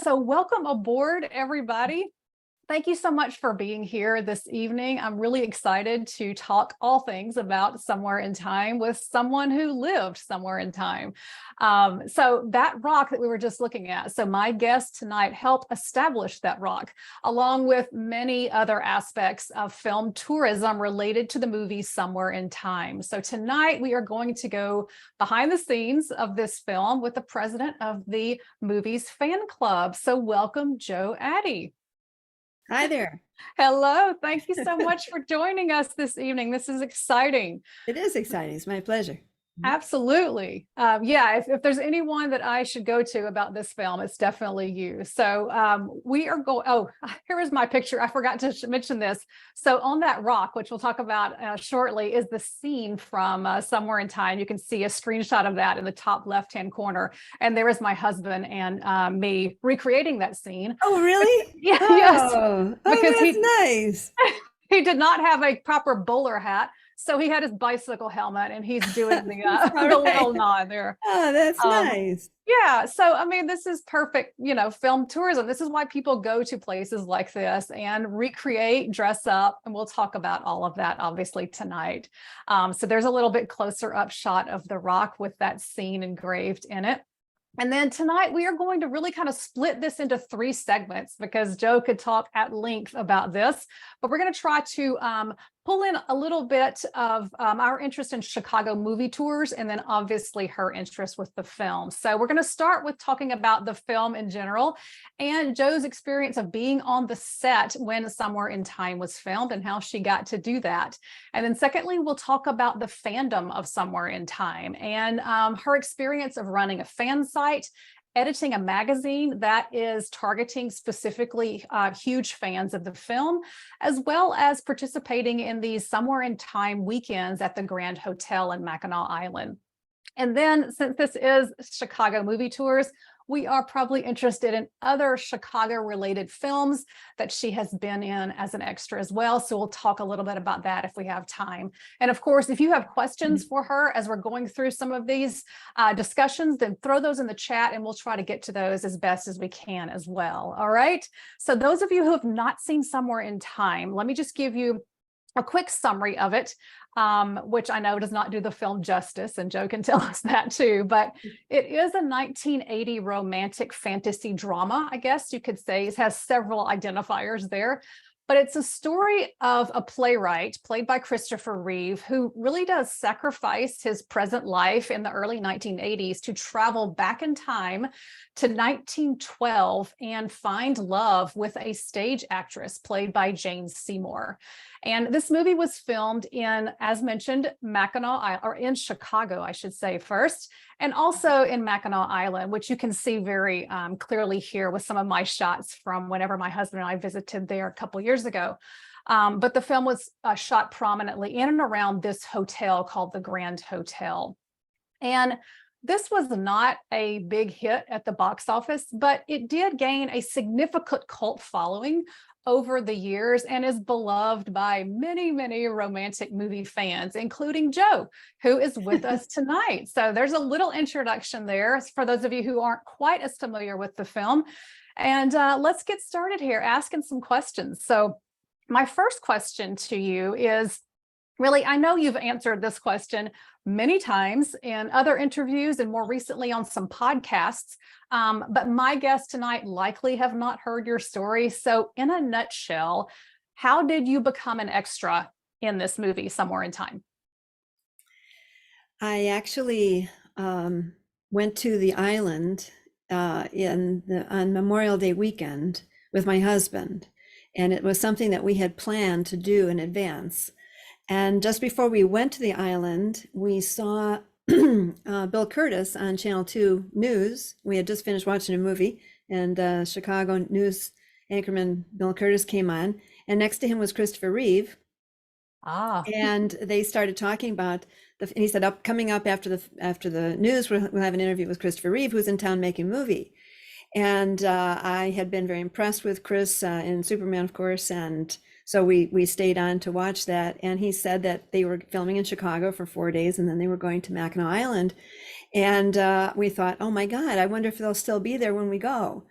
So welcome aboard, everybody. Thank you so much for being here this evening. I'm really excited to talk all things about Somewhere in Time with someone who lived somewhere in time. So that rock that we were just looking at, so my guest tonight helped establish that rock, along with many other aspects of film tourism related to the movie Somewhere in Time. So tonight we are going to go behind the scenes of this film with the president of the movie's fan club. So welcome, Jo Addie. Hi there. Hello, thank you so much for joining us this evening. This is exciting. It is exciting. It's my pleasure. Absolutely. Yeah, if there's anyone that I should go to about this film, it's definitely you. So we are going, oh, here is my picture. I forgot to mention this. So on that rock, which we'll talk about shortly, is the scene from Somewhere in Time. You can see a screenshot of that in the top left-hand corner. And there is my husband and me recreating that scene. Oh, really? Yeah, Oh, yes. Because that's nice. he did not have a proper bowler hat. So he had his bicycle helmet and he's doing the little nod there. Oh, that's nice. Yeah. So, I mean, this is perfect, film tourism. This is why people go to places like this and recreate, dress up, and we'll talk about all of that obviously tonight. So there's a little bit closer up shot of the rock with that scene engraved in it. And then tonight we are going to really kind of split this into three segments because Jo could talk at length about this, but we're going to try to pull in a little bit of our interest in Chicago movie tours and then obviously her interest with the film. So we're going to start with talking about the film in general and Jo's experience of being on the set when Somewhere in Time was filmed and how she got to do that. And then secondly, we'll talk about the fandom of Somewhere in Time and her experience of running a fan site, editing a magazine that is targeting specifically huge fans of the film, as well as participating in these Somewhere in Time weekends at the Grand Hotel in Mackinac Island. And then since this is Chicago movie tours, we are probably interested in other Chicago related films that she has been in as an extra as well. So we'll talk a little bit about that if we have time. And of course, if you have questions for her as we're going through some of these discussions, then throw those in the chat and we'll try to get to those as best as we can as well. All right. So those of you who have not seen Somewhere in Time, let me just give you a quick summary of it, which I know does not do the film justice, and Jo can tell us that too, but it is a 1980 romantic fantasy drama, I guess you could say. It has several identifiers there, but it's a story of a playwright played by Christopher Reeve who really does sacrifice his present life in the early 1980s to travel back in time to 1912 and find love with a stage actress played by Jeannot Szwarc. And this movie was filmed in, as mentioned, Mackinac Island, or in Chicago, I should say first, and also in Mackinac Island, which you can see very clearly here with some of my shots from whenever my husband and I visited there a couple years ago. But the film was shot prominently in and around this hotel called the Grand Hotel. And this was not a big hit at the box office, but it did gain a significant cult following over the years and is beloved by many, many romantic movie fans, including Jo, who is with us tonight. So there's a little introduction there for those of you who aren't quite as familiar with the film. And let's get started here asking some questions. So my first question to you is, really, I know you've answered this question many times in other interviews and more recently on some podcasts, but my guests tonight likely have not heard your story. So in a nutshell, how did you become an extra in this movie, Somewhere in Time? I actually went to the island on Memorial Day weekend with my husband, and it was something that we had planned to do in advance. And just before we went to the island, we saw Bill Curtis on Channel 2 News. We had just finished watching a movie, and Chicago news anchorman Bill Curtis came on, and next to him was Christopher Reeve. And they started talking about and he said, coming up after the news, we'll have an interview with Christopher Reeve, who's in town making a movie. And I had been very impressed with Chris in Superman, of course, and so we stayed on to watch that. And he said that they were filming in Chicago for 4 days, and then they were going to Mackinac Island. And we thought, oh my God, I wonder if they'll still be there when we go.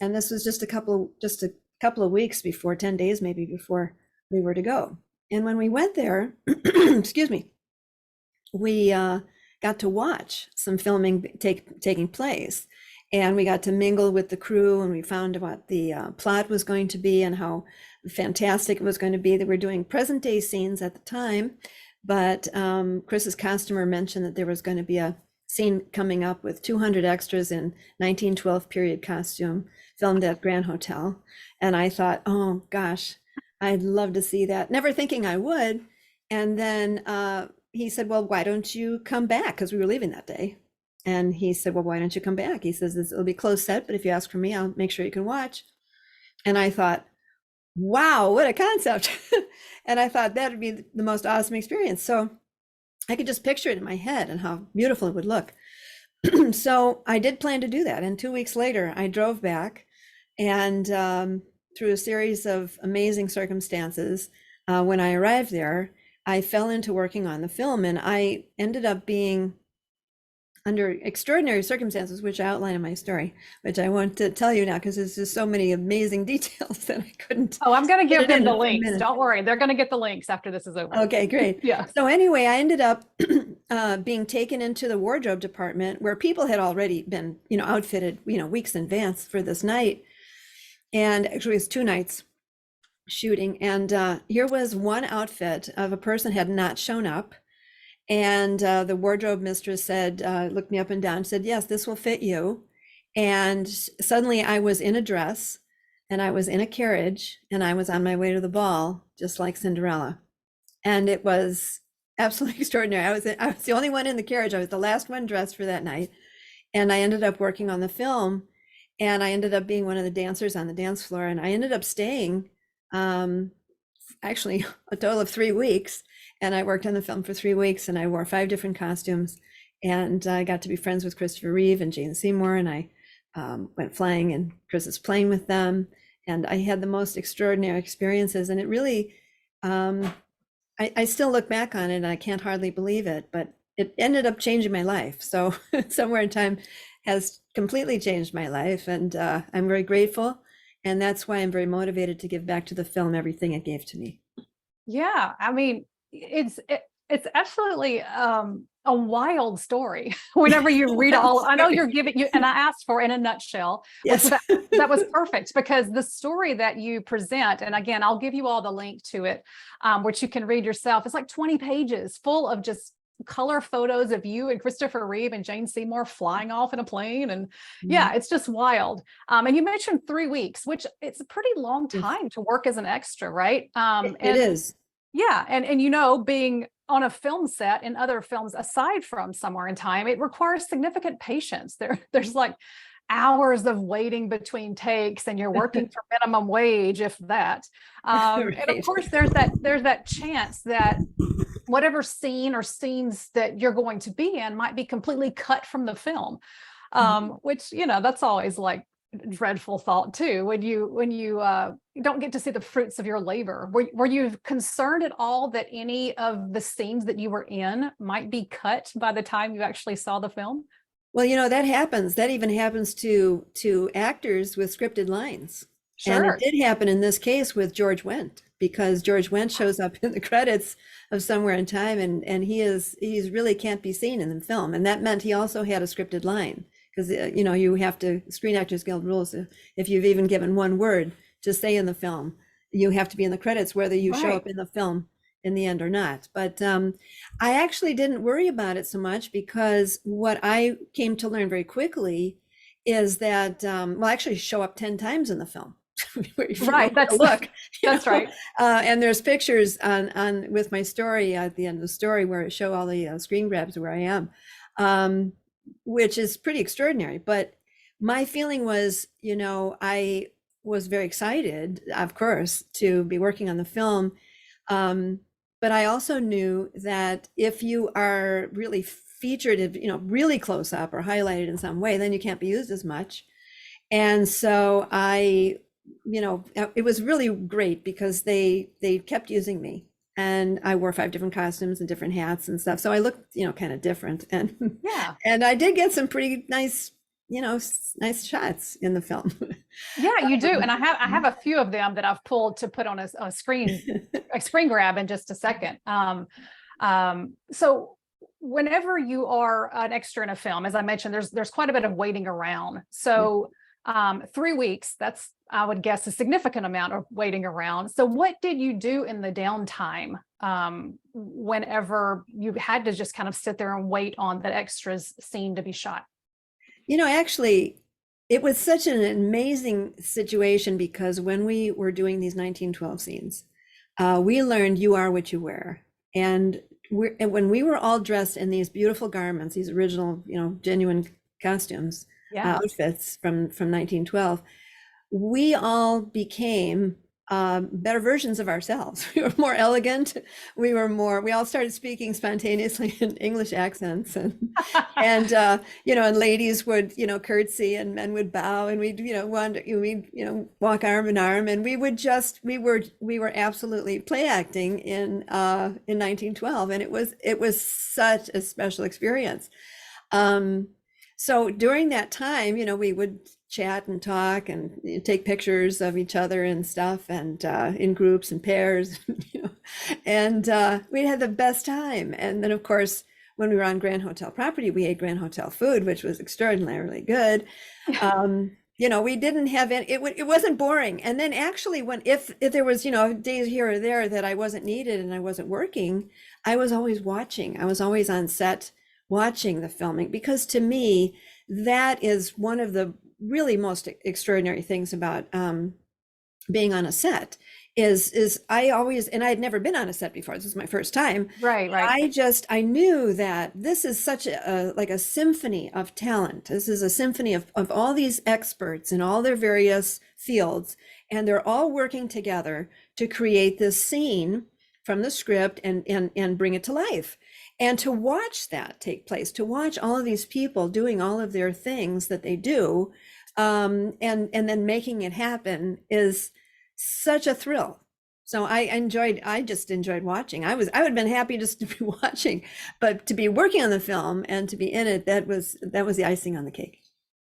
And this was just a couple of weeks before, 10 days maybe before we were to go. And when we went there, excuse me, we got to watch some filming taking place. And we got to mingle with the crew, and we found what the plot was going to be and how fantastic it was going to be. They were doing present day scenes at the time, but Chris's costumer mentioned that there was going to be a scene coming up with 200 extras in 1912 period costume filmed at Grand Hotel. And I thought, oh gosh, I'd love to see that. Never thinking I would. And then he said, well, why don't you come back? Because we were leaving that day. And he said, well, why don't you come back? He says, it'll be closed set, but if you ask for me, I'll make sure you can watch. And I thought, wow, what a concept. And I thought that'd be the most awesome experience. So I could just picture it in my head and how beautiful it would look. So I did plan to do that. And 2 weeks later, I drove back, and through a series of amazing circumstances, when I arrived there, I fell into working on the film, and I ended up being under extraordinary circumstances, which I outline in my story, which I want to tell you now because there's just so many amazing details that I couldn't. Oh, I'm going to give them the links. Don't worry. They're going to get the links after this is over. Okay, great. Yeah. So anyway, I ended up being taken into the wardrobe department where people had already been, outfitted, weeks in advance for this night. And actually it was 2 nights shooting. And here was one outfit of a person had not shown up. And the wardrobe mistress said, looked me up and down, said, yes, this will fit you. And suddenly I was in a dress, and I was in a carriage, and I was on my way to the ball, just like Cinderella. And it was absolutely extraordinary. I was the only one in the carriage. I was the last one dressed for that night. And I ended up working on the film, and I ended up being one of the dancers on the dance floor. And I ended up staying actually a total of 3 weeks. And I worked on the film for 3 weeks, and I wore 5 different costumes, and I got to be friends with Christopher Reeve and Jeannot Szwarc, and I went flying, and Chris was playing with them, and I had the most extraordinary experiences. And it really, I still look back on it and I can't hardly believe it, but it ended up changing my life. So Somewhere in Time has completely changed my life, and I'm very grateful. And that's why I'm very motivated to give back to the film everything it gave to me. Yeah. I mean, it's absolutely a wild story. Whenever you read all, I know you're giving you, and I asked for in a nutshell. Yes. That was perfect, because the story that you present, and again, I'll give you all the link to it, which you can read yourself. It's like 20 pages full of just color photos of you and Christopher Reeve and Jeannot Szwarc flying off in a plane. And yeah, it's just wild. And you mentioned 3 weeks, which it's a pretty long time to work as an extra, right? It is. Yeah. And being on a film set in other films aside from Somewhere in Time, it requires significant patience. There's like hours of waiting between takes, and you're working for minimum wage, if that. Right. And of course, there's that chance that whatever scene or scenes that you're going to be in might be completely cut from the film, which, that's always like dreadful thought too, when you don't get to see the fruits of your labor. Were you concerned at all that any of the scenes that you were in might be cut by the time you actually saw the film? Well, that happens. That even happens to actors with scripted lines. Sure. And it did happen in this case with George Wendt, because George Wendt shows up in the credits of Somewhere in Time, and he's really can't be seen in the film. And that meant he also had a scripted line, because you have to, Screen Actors Guild rules, if you've even given one word to say in the film, you have to be in the credits whether you show up in the film in the end or not. But I actually didn't worry about it so much, because what I came to learn very quickly is that I actually show up 10 times in the film. Right, that's right. And there's pictures on with my story at the end of the story where I show all the screen grabs where I am, which is pretty extraordinary. But my feeling was, I was very excited, of course, to be working on the film. But I also knew that if you are really featured, really close up or highlighted in some way, then you can't be used as much. And so it was really great, because they kept using me, and I wore 5 different costumes and different hats and stuff. So I looked, kind of different. And yeah, and I did get some pretty nice nice shots in the film. Yeah, you do. And I have a few of them that I've pulled to put on a screen grab in just a second. So whenever you are an extra in a film, as I mentioned, there's quite a bit of waiting around. So 3 weeks, that's, I would guess, a significant amount of waiting around. So what did you do in the downtime whenever you had to just kind of sit there and wait on that extras scene to be shot? Actually, it was such an amazing situation because when we were doing these 1912 scenes, we learned you are what you wear. And when we were all dressed in these beautiful garments, these original, genuine costumes, outfits from 1912, we all became better versions of ourselves. We were more elegant. We all started speaking spontaneously in English accents, and and ladies would, curtsy, and men would bow, and we'd, walk arm in arm, and we were absolutely play acting in 1912, and it was such a special experience. So during that time, we would chat and talk and take pictures of each other and stuff, and in groups and pairs, and we had the best time. And then, of course, when we were on Grand Hotel property, we ate Grand Hotel food, which was extraordinarily good. We didn't have any, it wasn't boring. And then actually, if there was, days here or there that I wasn't needed and I wasn't working, I was always watching. I was always on set watching the filming, because to me, that is one of the really most extraordinary things about being on a set is I always, and I had never been on a set before. This is my first time. Right. I knew that this is such a symphony of talent. This is a symphony of all these experts in all their various fields, and they're all working together to create this scene from the script and bring it to life. And to watch that take place, to watch all of these people doing all of their things that they do, and then making it happen, is such a thrill. So I just enjoyed watching. I would have been happy just to be watching, but to be working on the film and to be in it, that was the icing on the cake.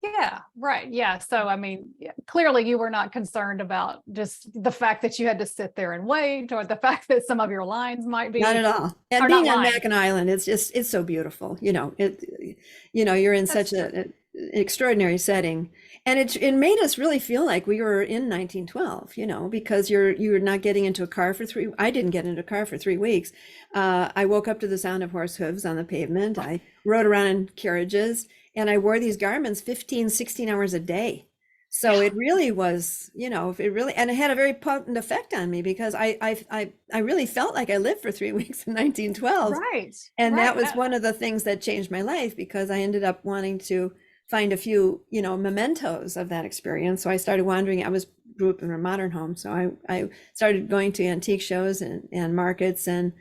Yeah, right. Yeah. So, I mean, clearly you were not concerned about just the fact that you had to sit there and wait, or the fact that some of your lines might be. Not at all. And being on Mackinac Island, it's so beautiful. You're in such an extraordinary setting, and it made us really feel like we were in 1912, because you're not getting into a car for I didn't get into a car for 3 weeks. I woke up to the sound of horse hooves on the pavement. I rode around in carriages, and I wore these garments 15, 16 hours a day. So it really was, and it had a very potent effect on me, because I really felt like I lived for 3 weeks in 1912. Right. And that was one of the things that changed my life, because I ended up wanting to find a few, mementos of that experience. So I started wandering. I grew up in a modern home. So I started going to antique shows and markets and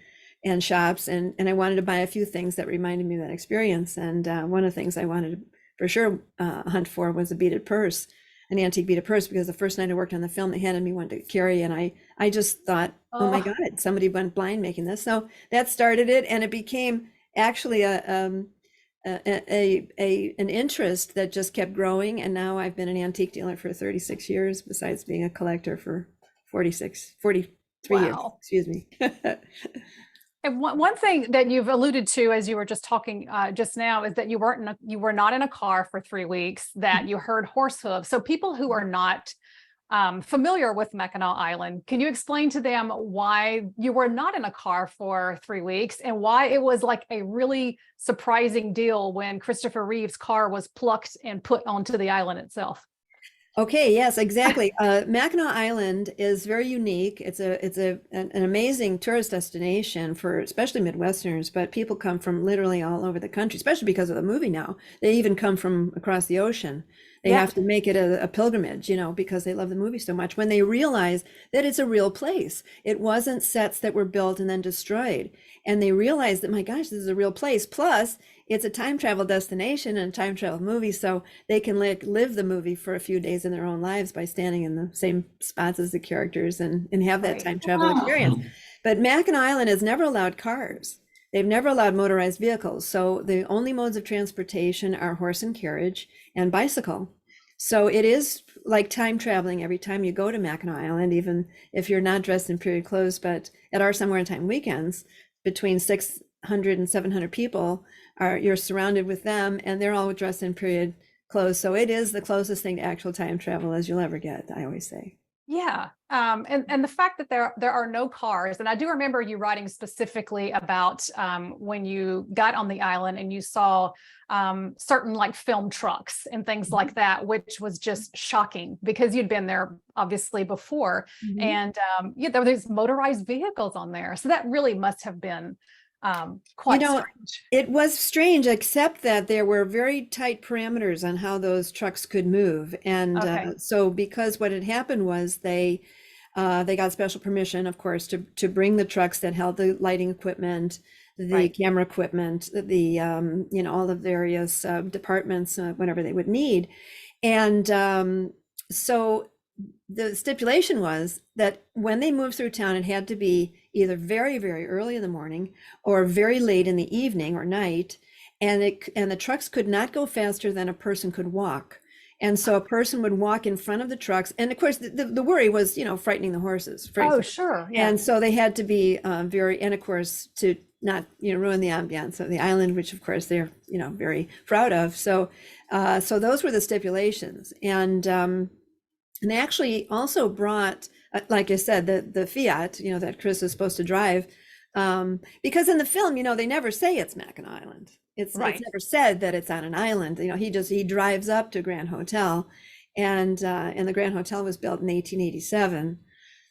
shops, and I wanted to buy a few things that reminded me of that experience. And one of the things I wanted to for sure hunt for was a beaded purse, an antique beaded purse, because the first night I worked on the film, they handed me one to carry, and I just thought, oh my God, somebody went blind making this. So that started it, and it became actually an interest that just kept growing. And now I've been an antique dealer for 36 years, besides being a collector for 43 years, excuse me. And one thing that you've alluded to as you were just talking just now is that you were not in a car for 3 weeks, that you heard horse hooves. So people who are not familiar with Mackinac Island, can you explain to them why you were not in a car for 3 weeks, and why it was like a really surprising deal when Christopher Reeve's car was plucked and put onto the island itself? Okay, yes, exactly. Mackinac Island is very unique. It's an amazing tourist destination for especially Midwesterners, but people come from literally all over the country, especially because of the movie now. They even come from across the ocean. They have to make it a pilgrimage, because they love the movie so much, when they realize that it's a real place. It wasn't sets that were built and then destroyed. And they realize that, my gosh, this is a real place. Plus, it's a time travel destination and a time travel movie, so they can live the movie for a few days in their own lives by standing in the same spots as the characters and have that time travel experience. But Mackinac Island has never allowed cars. They've never allowed motorized vehicles. So the only modes of transportation are horse and carriage and bicycle. So it is like time traveling every time you go to Mackinac Island, even if you're not dressed in period clothes. But at our Somewhere in Time weekends, between 600 and 700 people you're surrounded with them, and they're all dressed in period clothes. So it is the closest thing to actual time travel as you'll ever get, I always say. Yeah. And the fact that there are no cars, and I do remember you writing specifically about when you got on the island and you saw certain like film trucks and things like that, which was just shocking because you'd been there obviously before. And yeah, there were these motorized vehicles on there. So that really must have been quite strange. It was strange, except that there were very tight parameters on how those trucks could move. And so because what had happened was they got special permission, of course, to bring the trucks that held the lighting equipment, the camera equipment, the all the various departments whenever they would need. And so the stipulation was that when they moved through town, it had to be either very, very early in the morning or very late in the evening or night. And the trucks could not go faster than a person could walk. And so a person would walk in front of the trucks. And of course, the worry was, frightening the horses. Oh, sure. Yeah. And so they had to be and of course, to not, ruin the ambiance of the island, which of course they're, very proud of. So those were the stipulations. And they actually also brought, like I said, the Fiat, that Chris is supposed to drive, because in the film, they never say it's Mackinac Island. It's never said that it's on an island. He drives up to Grand Hotel, and the Grand Hotel was built in 1887.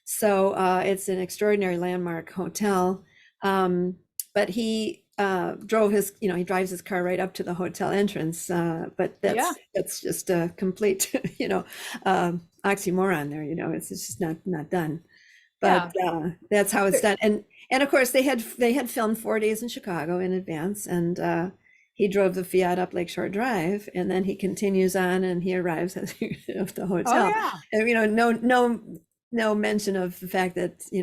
So it's an extraordinary landmark hotel. But he he drives his car right up to the hotel entrance. But that's just a complete, oxymoron there. It's just not done. But that's how it's done. And of course they had filmed 4 days in Chicago in advance, and he drove the Fiat up Lakeshore Drive, and then he continues on and he arrives at the hotel. And no mention of the fact that you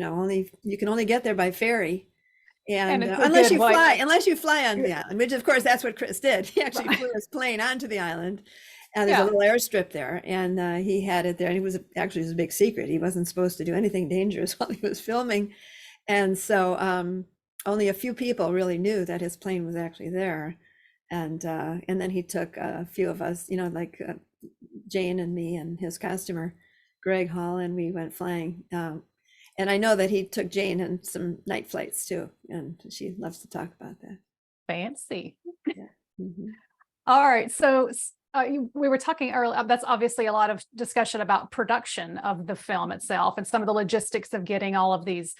can only get there by ferry. And unless you fly on the island, which of course that's what Chris did. He actually flew his plane onto the island, and there's a little airstrip there, and he had it there. And it was a big secret. He wasn't supposed to do anything dangerous while he was filming, and so only a few people really knew that his plane was actually there. And then he took a few of us, like Jane and me and his customer, Greg Hall, and we went flying. And I know that he took Jane on some night flights too, and she loves to talk about that. Fancy. Yeah. All right. So we were talking earlier, that's obviously a lot of discussion about production of the film itself and some of the logistics of getting all of these,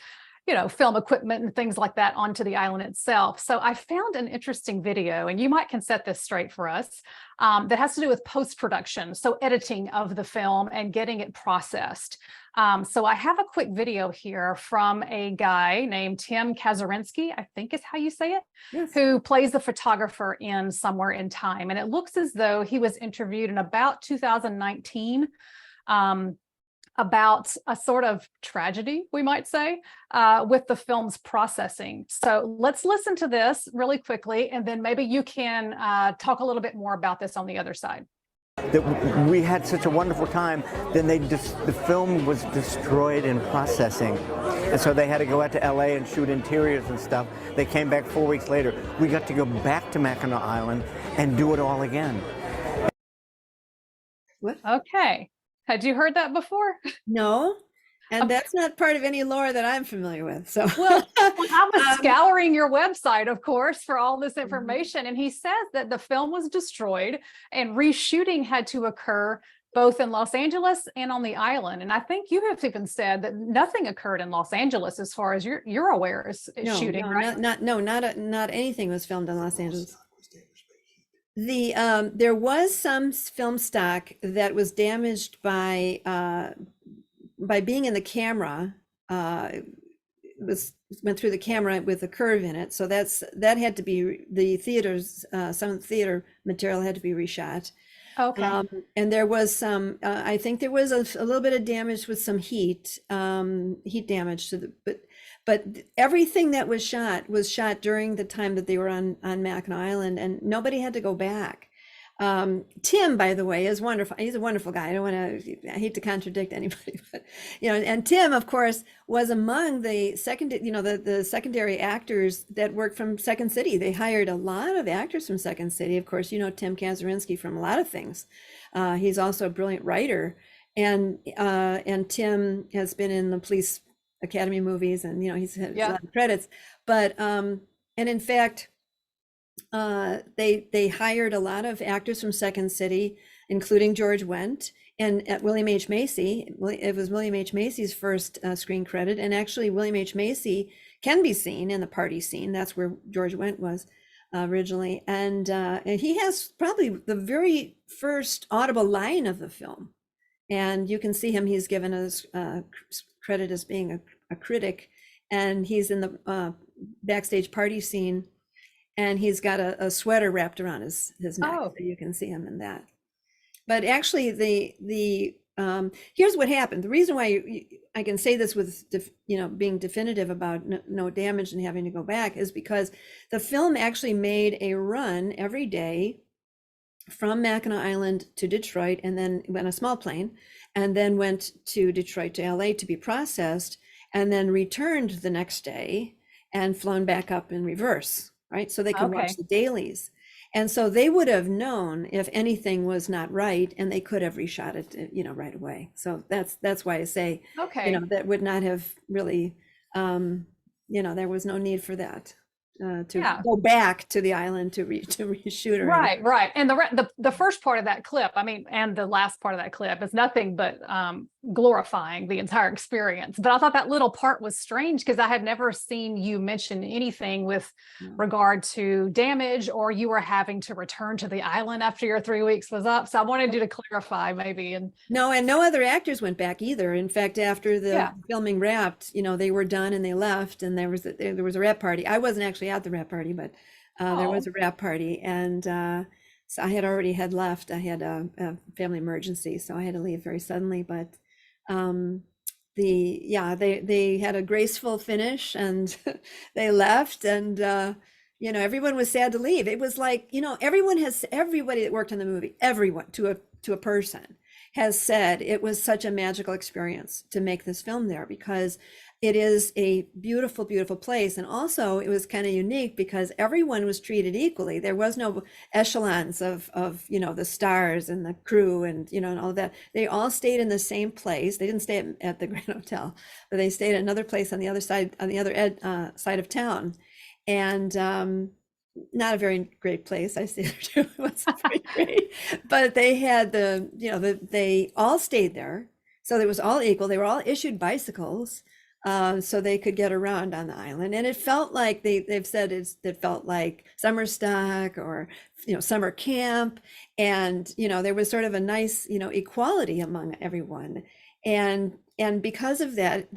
film equipment and things like that onto the island itself. So I found an interesting video, and you can set this straight for us, that has to do with post-production. So editing of the film and getting it processed. So I have a quick video here from a guy named Tim Kazurinsky, I think is how you say it, yes, who plays the photographer in Somewhere in Time. And it looks as though he was interviewed in about 2019, about a sort of tragedy, we might say, with the film's processing. So let's listen to this really quickly, and then maybe you can talk a little bit more about this on the other side. That we had such a wonderful time, then the film was destroyed in processing. And so they had to go out to LA and shoot interiors and stuff. They came back 4 weeks later. We got to go back to Mackinac Island and do it all again. What? Okay. Had you heard that before? No. And that's not part of any lore that I'm familiar with. So well, I was scouring your website, of course, for all this information. And he says that the film was destroyed and reshooting had to occur both in Los Angeles and on the island. And I think you have even said that nothing occurred in Los Angeles as far as you're aware is shooting, right? Not anything was filmed in Los Angeles. There was some film stock that was damaged by being in the camera. Went through the camera with a curve in it, so that had to be the theaters. Some theater material had to be reshot. Okay. And there was some, I think there was a little bit of damage with some heat damage to the, but everything that was shot during the time that they were on Mackinac Island, and nobody had to go back. Tim, by the way, is wonderful. He's a wonderful guy. I hate to contradict anybody, but and Tim, of course, was among the the secondary actors that worked from Second City. They hired a lot of actors from Second City. Of course, Tim Kazurinsky from a lot of things. He's also a brilliant writer, and Tim has been in the Police Academy movies, and he's had a lot of credits. But and in fact, they hired a lot of actors from Second City, including George Wendt and William H. Macy. It was William H. Macy's first screen credit, and actually William H. Macy can be seen in the party scene. That's where George Wendt was originally, and he has probably the very first audible line of the film, and you can see him. He's given us credit as being a critic, and he's in the backstage party scene. And he's got a sweater wrapped around his neck, so you can see him in that. But actually, here's what happened. The reason why I can say this with being definitive about no damage and having to go back is because the film actually made a run every day from Mackinac Island to Detroit, and then went a small plane, and then went to Detroit to LA to be processed, and then returned the next day and flown back up in reverse. Right, so they could watch the dailies, and so they would have known if anything was not right, and they could have reshot it, right away. So that's why I say, that would not have really, there was no need for that to go back to the island to reshoot. Right. And the first part of that clip, and the last part of that clip is nothing but glorifying the entire experience. But I thought that little part was strange because I had never seen you mention anything with regard to damage, or you were having to return to the island after your 3 weeks was up. So I wanted you to clarify maybe. And no other actors went back either. In fact, after the filming wrapped, they were done and they left, and there was a wrap party. I wasn't actually at the wrap party, but there was a wrap party, and so I had left. I had a family emergency, so I had to leave very suddenly. But they had a graceful finish, and they left, and everyone was sad to leave. It was like, everybody that worked on the movie, everyone to a person has said it was such a magical experience to make this film there, because it is a beautiful, beautiful place. And also it was kind of unique because everyone was treated equally. There was no echelons of the stars and the crew and, and all of that. They all stayed in the same place. They didn't stay at the Grand Hotel, but they stayed at another place on the other side, side of town. And not a very great place. I stayed there too. It wasn't very great, but they had they all stayed there. So it was all equal. They were all issued bicycles. So they could get around on the island, and it felt like they've said it felt like summer stock or summer camp, and there was sort of a nice equality among everyone, and because of that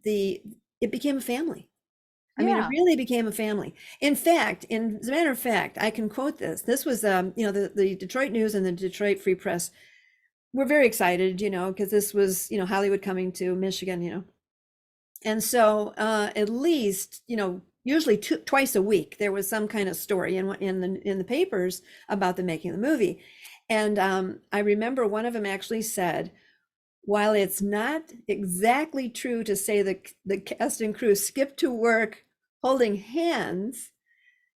it became a family. I mean, it really became a family. In fact, as a matter of fact, I can quote this. This was the Detroit News and the Detroit Free Press were very excited, because this was Hollywood coming to Michigan, And so at least, usually twice a week, there was some kind of story in the papers about the making of the movie. And I remember one of them actually said, while it's not exactly true to say the cast and crew skipped to work holding hands,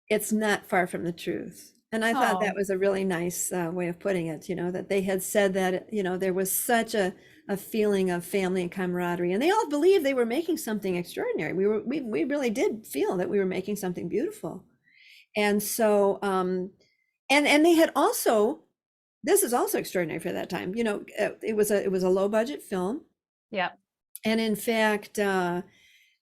it's not far from the truth. And I thought that was a really nice way of putting it, that they had said that, there was such a feeling of family and camaraderie, and they all believed they were making something extraordinary. We really did feel that we were making something beautiful. And so, and they had also, this is also extraordinary for that time, it was a low budget film. Yeah. And in fact,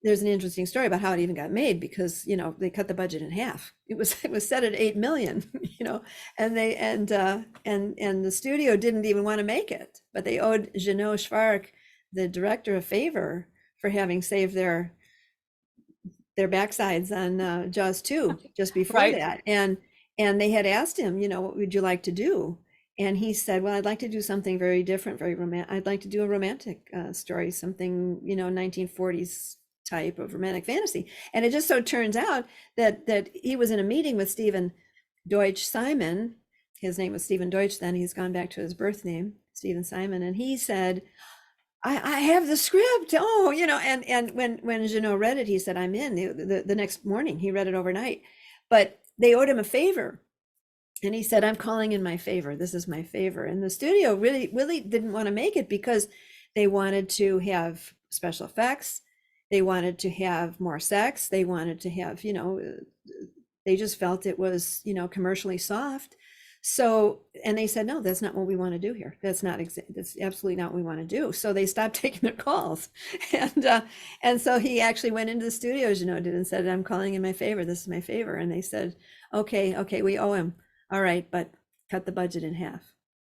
there's an interesting story about how it even got made, because they cut the budget in half. It was set at 8 million, and the studio didn't even want to make it, but they owed Jeannot Szwarc, the director, a favor for having saved their backsides on Jaws 2 just before that, and they had asked him, what would you like to do? And he said, well, I'd like to do something very different, very romantic. I'd like to do a romantic story, something, 1940s type of romantic fantasy. And it just so turns out that he was in a meeting with Stephen Deutsch Simon. His name was Stephen Deutsch then. He's gone back to his birth name, Stephen Simon. And he said, I have the script. Oh, and when Jeannot read it, he said, I'm in. The next morning, he read it overnight. But they owed him a favor. And he said, I'm calling in my favor. This is my favor. And the studio really didn't want to make it because they wanted to have special effects. They wanted to have more sex. They wanted to have, they just felt it was, commercially soft. So, and they said, no, that's not what we want to do here. That's absolutely not what we want to do. So they stopped taking their calls. And so he actually went into the studio, and said, I'm calling in my favor. This is my favor. And they said, okay, we owe him. All right, but cut the budget in half.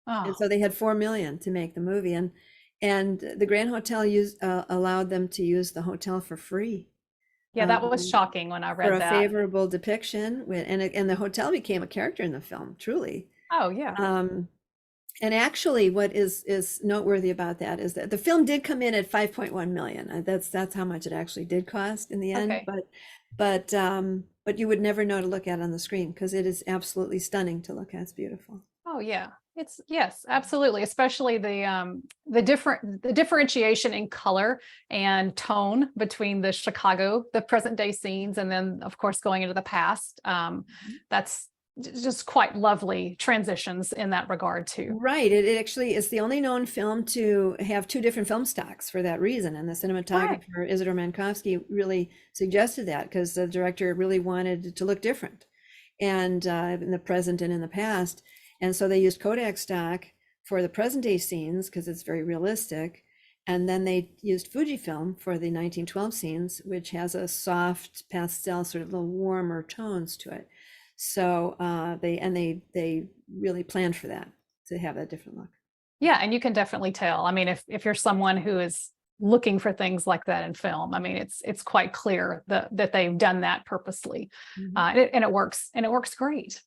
Oh. And so they had $4 million to make the movie, and the Grand Hotel allowed them to use the hotel for free. Yeah, that was shocking when I read that. For a favorable depiction, and the hotel became a character in the film, truly. Oh yeah. And actually, what is noteworthy about that is that the film did come in at 5.1 million. That's how much it actually did cost in the end. Okay. But you would never know to look at on the screen because it is absolutely stunning to look at. It's beautiful. Oh yeah, yes, absolutely. Especially the differentiation in color and tone between the present day scenes, and then of course going into the past. That's just quite lovely transitions in that regard too. Right. It actually is the only known film to have two different film stocks for that reason. And the cinematographer, Isidore Mankowski, really suggested that because the director really wanted it to look different and in the present and in the past. And so they used Kodak stock for the present day scenes because it's very realistic. And then they used Fujifilm for the 1912 scenes, which has a soft pastel, sort of little warmer tones to it. So they really planned for that, to have a different look. Yeah, and you can definitely tell. I mean, if you're someone who is looking for things like that in film, I mean, it's quite clear that they've done that purposely, and it works great.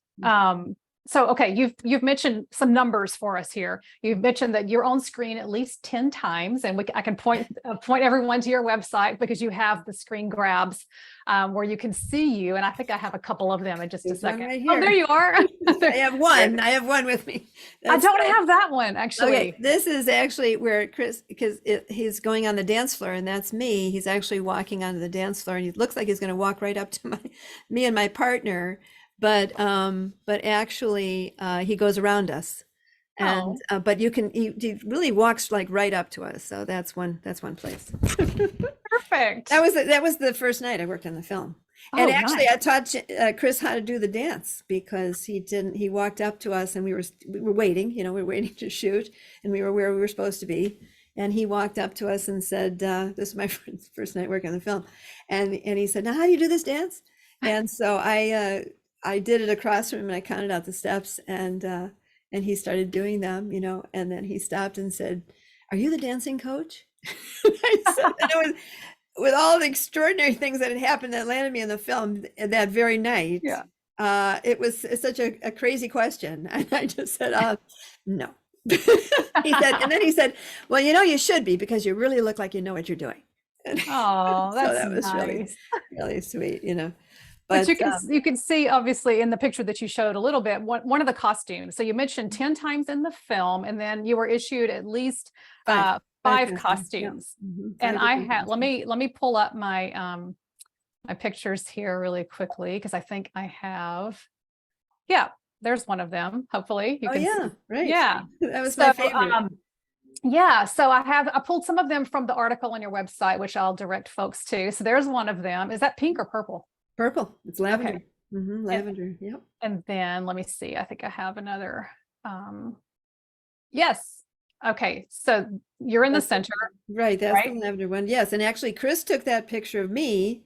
So, okay, you've mentioned some numbers for us here. You've mentioned that you're on screen at least 10 times, and I can point everyone to your website because you have the screen grabs where you can see you. And I think I have a couple of them in just a second. Right oh, there you are. I have one. I have one with me. I don't have that one actually. Okay, this is actually where Chris, because he's going on the dance floor, and that's me. He's actually walking onto the dance floor, and he looks like he's going to walk right up to me and my partner. But actually he goes around us, and but he really walks like right up to us. So that's one place. Perfect. That was the first night I worked on the film, and actually nice. I taught Chris how to do the dance because he walked up to us, and we were waiting. We were waiting to shoot, and we were where we were supposed to be. And he walked up to us and said, "This is my first night working on the film," and he said, "Now how do you do this dance?" And so I did it across from him, and I counted out the steps, and he started doing them, and then he stopped and said, "Are you the dancing coach?" I said, and it was with all the extraordinary things that had happened that landed me in the film that very night. Yeah. It was such a crazy question. And I just said, no. He said, and then he said, well, you should be, because you really look like you know what you're doing. Oh, that's so that was nice. really sweet, But you can see obviously in the picture that you showed a little bit, one of the costumes. So you mentioned 10 times in the film, and then you were issued at least five costumes. Yeah. And I had, let me pull up my my pictures here really quickly, because I think I have, there's one of them. Hopefully you can see. Right. Yeah. That was my favorite. So I pulled some of them from the article on your website, which I'll direct folks to. So there's one of them. Is that pink or purple? Purple. It's lavender. Okay. Lavender. Yep. And then let me see. I think I have another. Yes. Okay. So you're in the center. Right. That's the lavender one. Yes. And actually, Chris took that picture of me,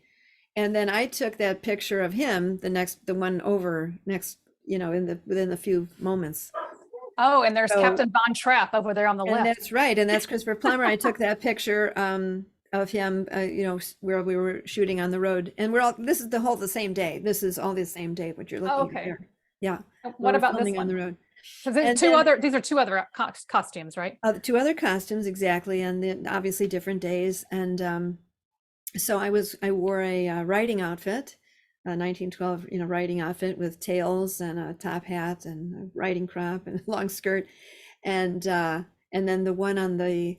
and then I took that picture of him. The one over next. Within a few moments. Oh, and there's Captain Von Trapp over there on the left. That's right. And that's Christopher Plummer. I took that picture of him, where we were shooting on the road. And this is the same day. This is all the same day, what you're looking at there. Yeah. What about this one? On the road. So there's these are two other costumes, right? The two other costumes, exactly, and then obviously different days. And so I wore a riding outfit, a 1912, riding outfit with tails and a top hat and a riding crop and a long skirt, and then the one on the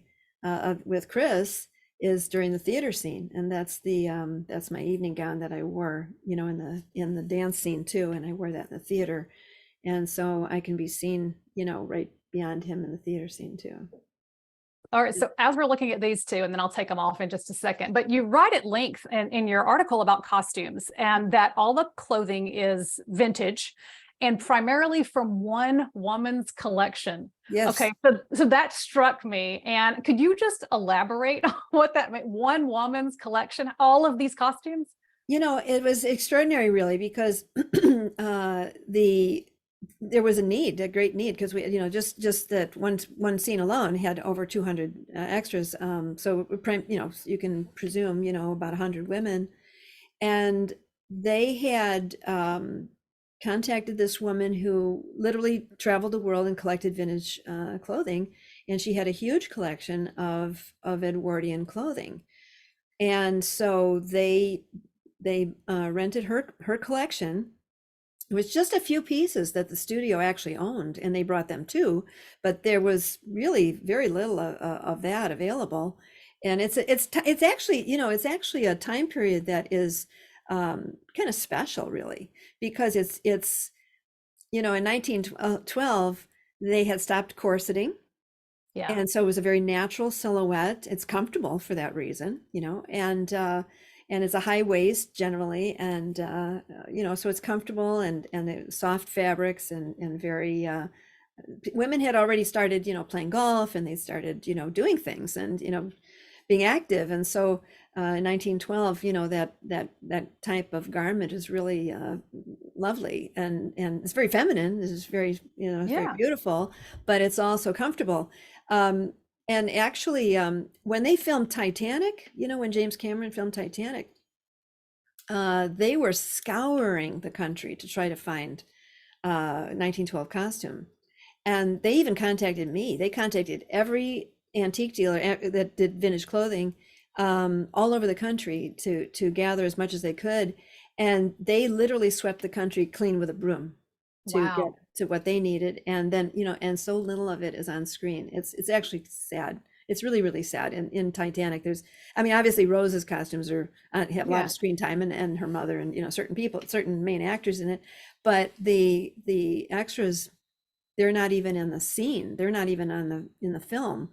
with Chris is during the theater scene, and that's my evening gown that I wore, in the dance scene too, and I wore that in the theater, and so I can be seen, right beyond him in the theater scene too. All right. So as we're looking at these two, and then I'll take them off in just a second, but you write at length in your article about costumes and that all the clothing is vintage and primarily from one woman's collection. Yes. Okay. So that struck me. And could you just elaborate on what that meant? One woman's collection, all of these costumes? It was extraordinary, really, because there was a great need, because we, just that one scene alone had over 200 extras. So, you can presume, about 100 women. And they had contacted this woman who literally traveled the world and collected vintage clothing. And she had a huge collection of Edwardian clothing. And so they rented her collection. It was just a few pieces that the studio actually owned, and they brought them too, but there was really very little of that available. And it's actually, it's actually a time period that is kind of special, really, because it's in 1912 they had stopped corseting. Yeah. And so it was a very natural silhouette. It's comfortable for that reason, and it's a high waist generally, and so it's comfortable, and soft fabrics, and very women had already started playing golf, and they started doing things, and being active. And so in 1912 that type of garment is really lovely, and it's very feminine. This is very very beautiful, but it's also comfortable. And actually, when they filmed Titanic, when James Cameron filmed Titanic, they were scouring the country to try to find 1912 costume. And they even contacted me. They contacted every antique dealer that did vintage clothing all over the country to gather as much as they could. And they literally swept the country clean with a broom to get to what they needed. And then, and so little of it is on screen. It's actually sad. It's really, really sad. In Titanic, obviously Rose's costumes have a lot of screen time, and her mother, and, certain main actors in it, but the extras, they're not even in the scene. They're not even in the film.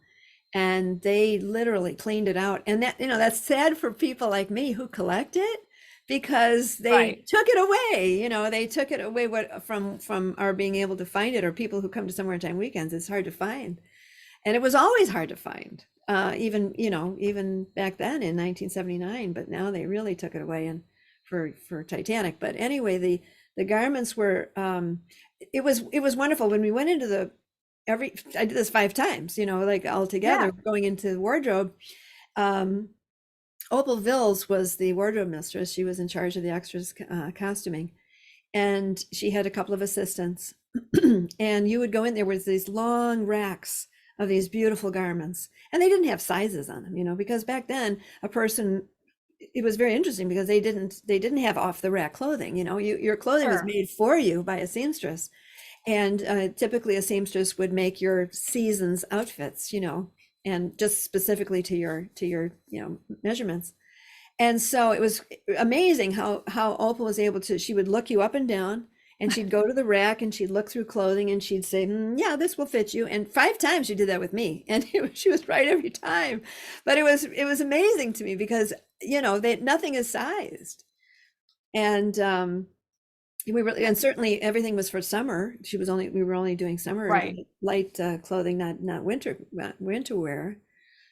And they literally cleaned it out. And that, that's sad for people like me who collect it, because they took it away. They took it away from our being able to find it, or people who come to Somewhere in Time weekends. It's hard to find, and it was always hard to find, even back then in 1979. But now they really took it away, and for Titanic. But anyway, the garments were it was wonderful when we went into I did this 5 times, like all together, going into the wardrobe. Opal Vills was the wardrobe mistress. She was in charge of the extras costuming, and she had a couple of assistants. And you would go in, there was these long racks of these beautiful garments, and they didn't have sizes on them, because back then it was very interesting, because they didn't have off the rack clothing. Your clothing was made for you by a seamstress, and typically a seamstress would make your season's outfits, and just specifically to your measurements. And so it was amazing how Opal was able to, she would look you up and down, and she'd go to the rack, and she'd look through clothing, and she'd say, yeah, this will fit you. And 5 times she did that with me, and she was right every time. But it was amazing to me, because nothing is sized. And and certainly everything was for summer. We were only doing summer, light clothing, not winter wear.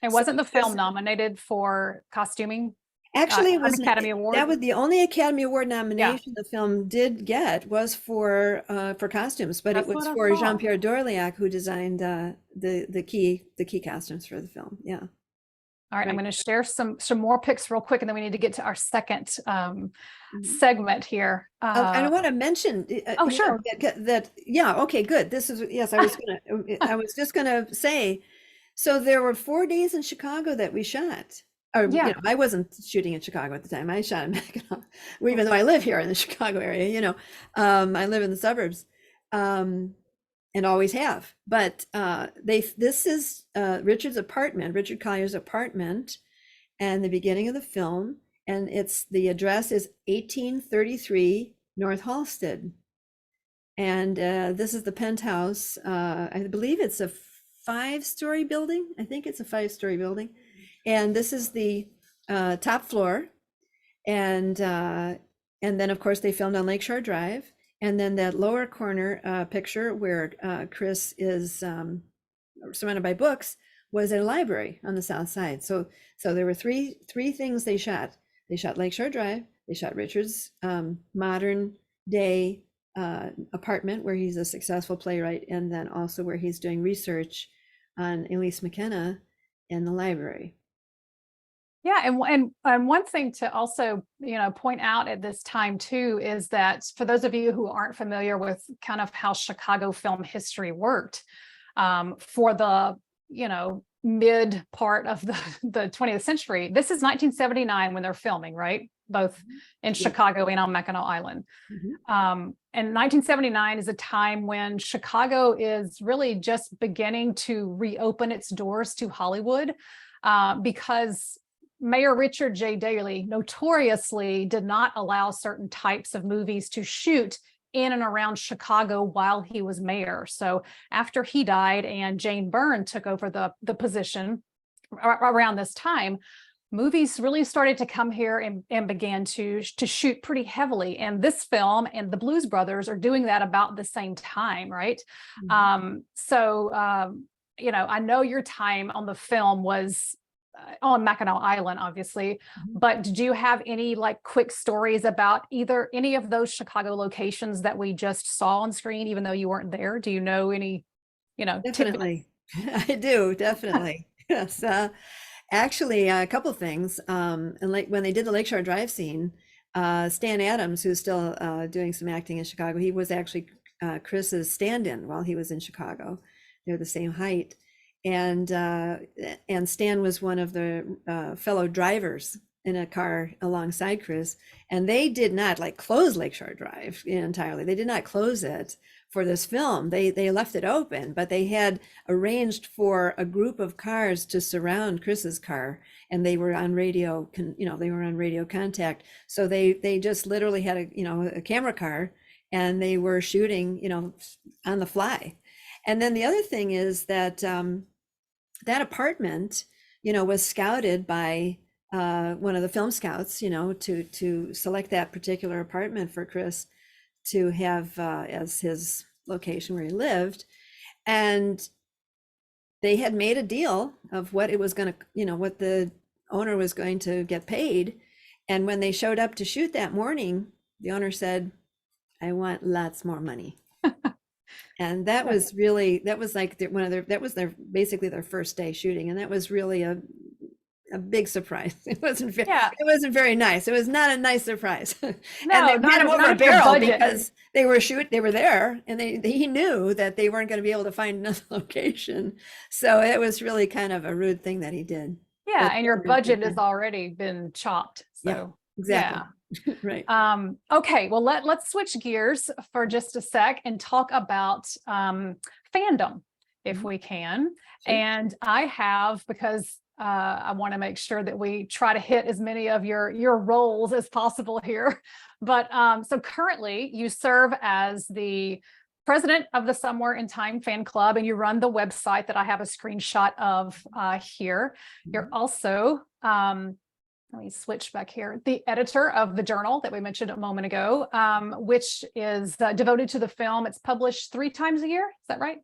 And wasn't the film nominated for costuming? Actually, it was an Academy Award. That was the only Academy Award nomination the film did get, was for costumes, but it was for Jean-Pierre Dorléac, who designed the key costumes for the film. Yeah. All right, I'm Right. going to share some more pics real quick, and then we need to get to our second Mhm. segment here. I want to mention, Oh, you know, sure. that, yeah, okay, good. This is, yes, I was just gonna say, so there were 4 days in Chicago that we shot. Or, you Yeah. know, I wasn't shooting in Chicago at the time. I shot in Mackinac, even though I live here in the Chicago area, you know. I live in the suburbs, and always have. But this is Richard's apartment, Richard Collier's apartment, and the beginning of the film. And the address is 1833 North Halsted. And this is the penthouse. I believe it's a 5-story building. I think it's a 5-story building. And this is the top floor. And then of course they filmed on Lakeshore Drive. And then that lower corner picture where Chris is surrounded by books was a library on the south side. So there were three things they shot. They shot Lakeshore Drive. They shot Richard's modern day apartment where he's a successful playwright, and then also where he's doing research on Elise McKenna in the library. Yeah, and one thing to also, you know, point out at this time too is that for those of you who aren't familiar with kind of how Chicago film history worked, for the, you know, mid part of the 20th century, this is 1979 when they're filming, right? Both in Chicago and on Mackinac Island. And 1979 is a time when Chicago is really just beginning to reopen its doors to Hollywood, because Mayor Richard J. Daley notoriously did not allow certain types of movies to shoot in and around Chicago while he was mayor. So after he died and Jane Byrne took over the position around this time, movies really started to come here and began to shoot pretty heavily. And this film and the Blues Brothers are doing that about the same time, right? You know, I know your time on the film was on Mackinac Island, obviously, but did you have any like quick stories about either any of those Chicago locations that we just saw on screen, even though you weren't there? Do you know any, you know? Definitely. I do, definitely. Yes. Actually, a couple things. And like when they did the Lakeshore Drive scene, Stan Adams, who's still doing some acting in Chicago, he was actually Chris's stand-in while he was in Chicago. They're the same height. And Stan was one of the fellow drivers in a car alongside Chris, and they did not like close Lakeshore Drive entirely. They did not close it for this film. They left it open, but they had arranged for a group of cars to surround Chris's car, and they were on radio, they were on radio contact. So they just literally had a camera car, and they were shooting, on the fly. And then the other thing is that that apartment, was scouted by one of the film scouts, to select that particular apartment for Chris to have as his location where he lived. And they had made a deal of what it was going to, what the owner was going to get paid. And when they showed up to shoot that morning, the owner said, "I want lots more money." And that was like basically their first day shooting. And that was really a big surprise. It wasn't very nice. It was not a nice surprise. No, and they ran him over a barrel because they were there, and he knew that they weren't going to be able to find another location. So it was really kind of a rude thing that he did. Yeah, and your budget has already been chopped. So yeah, exactly. Yeah. Right. Okay, well, let's switch gears for just a sec and talk about fandom, if we can. Sure. And I have, because I want to make sure that we try to hit as many of your roles as possible here. But so currently you serve as the president of the Somewhere in Time fan club, and you run the website that I have a screenshot of here. You're also, let me switch back here, the editor of the journal that we mentioned a moment ago, which is devoted to the film. It's published 3 times a year. Is that right?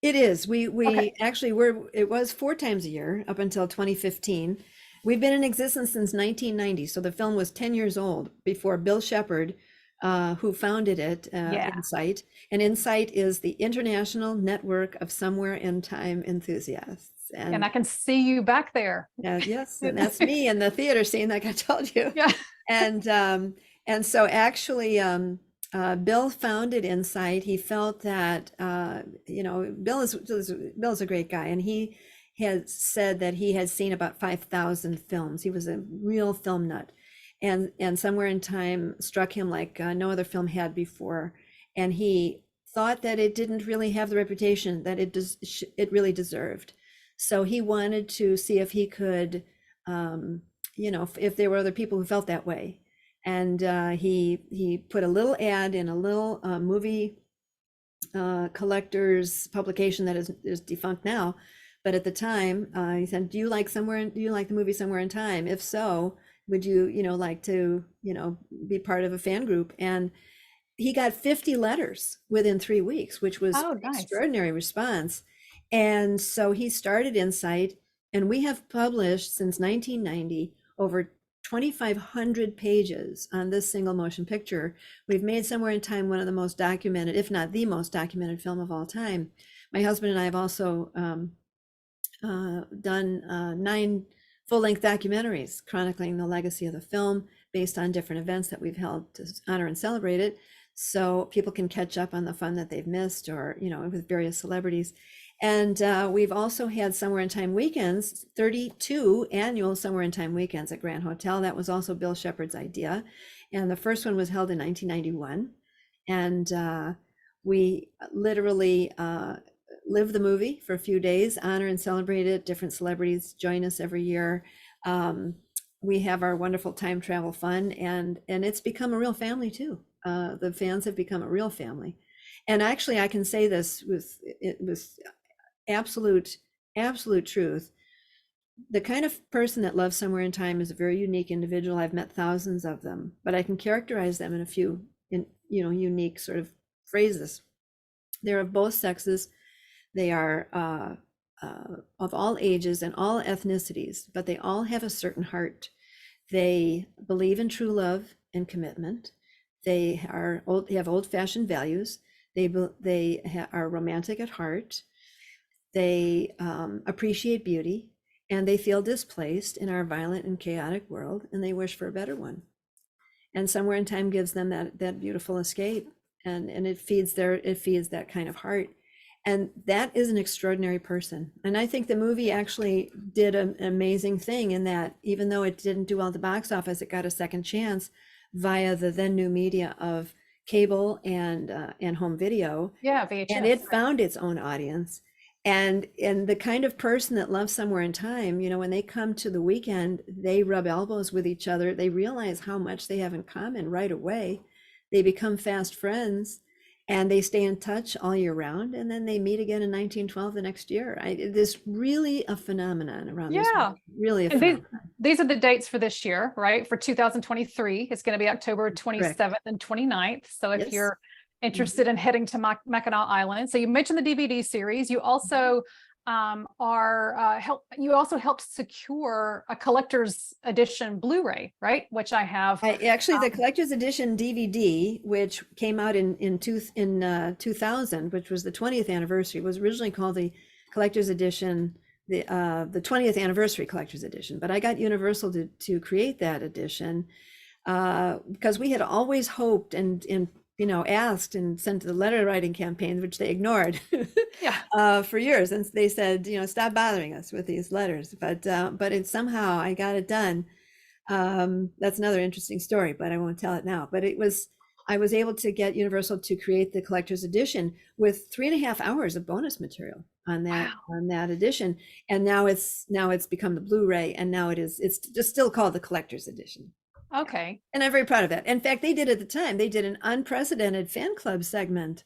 It is. We actually it was 4 times a year up until 2015. We've been in existence since 1990. So the film was 10 years old before Bill Shepard, who founded it, Insight. And Insight is the International Network of Somewhere in Time enthusiasts. And I can see you back there. Yes, and that's me in the theater scene, like I told you. Yeah. And so actually, Bill founded Insight. He felt that Bill's a great guy, and he had said that he had seen about 5,000 films. He was a real film nut, and Somewhere in Time struck him like no other film had before, and he thought that it didn't really have the reputation that it really deserved. So he wanted to see if he could, if there were other people who felt that way. And he put a little ad in a little movie collector's publication that is defunct now. But at the time, he said, do you like the movie Somewhere in Time? If so, would you, like to, be part of a fan group? And he got 50 letters within 3 weeks, which was an extraordinary response. And so he started Insight, and we have published since 1990 over 2,500 pages on this single motion picture. We've made Somewhere in Time one of the most documented, if not the most documented film of all time. My husband and I have also done 9 full-length documentaries chronicling the legacy of the film based on different events that we've held to honor and celebrate it, so people can catch up on the fun that they've missed, or with various celebrities. And we've also had Somewhere in Time weekends, 32 annual Somewhere in Time weekends at Grand Hotel. That was also Bill Shepard's idea, and the first one was held in 1991. And we literally live the movie for a few days, honor and celebrate it. Different celebrities join us every year. We have our wonderful time travel fun, and it's become a real family too. The fans have become a real family. And actually, I can say this with absolute truth. The kind of person that loves Somewhere in Time is a very unique individual. I've met thousands of them, but I can characterize them in a few unique sort of phrases. They're of both sexes. They are of all ages and all ethnicities, but they all have a certain heart. They believe in true love and commitment. They have old-fashioned values. They are romantic at heart. They appreciate beauty, and they feel displaced in our violent and chaotic world, and they wish for a better one. And Somewhere in Time gives them that beautiful escape, and it feeds that kind of heart. And that is an extraordinary person. And I think the movie actually did an amazing thing in that, even though it didn't do well at the box office, it got a second chance via the then new media of cable and home video. Yeah, VHS. And it found its own audience. And the kind of person that loves Somewhere in Time, when they come to the weekend, they rub elbows with each other. They realize how much they have in common right away. They become fast friends, and they stay in touch all year round. And then they meet again in 1912 the next year. This really a phenomenon around this movie. Really a phenomenon. These are the dates for this year, right? For 2023, it's going to be October 27th and 29th. So if you're interested in heading to Mackinac Island. So you mentioned the DVD series. You also helped secure a collector's edition Blu-ray, right? Which I have. The collector's edition DVD, which came out in 2000, which was the 20th anniversary, was originally called the collector's edition, the 20th anniversary collector's edition. But I got Universal to create that edition because we had always hoped and asked and sent the letter writing campaigns, which they ignored for years. And they said, stop bothering us with these letters. But somehow I got it done. That's another interesting story, but I won't tell it now. But I was able to get Universal to create the collector's edition with 3.5 hours of bonus material on that edition. And now it's become the Blu-ray, and now it's just still called the collector's edition. Okay. And I'm very proud of that. In fact, they did at the time, they did an unprecedented fan club segment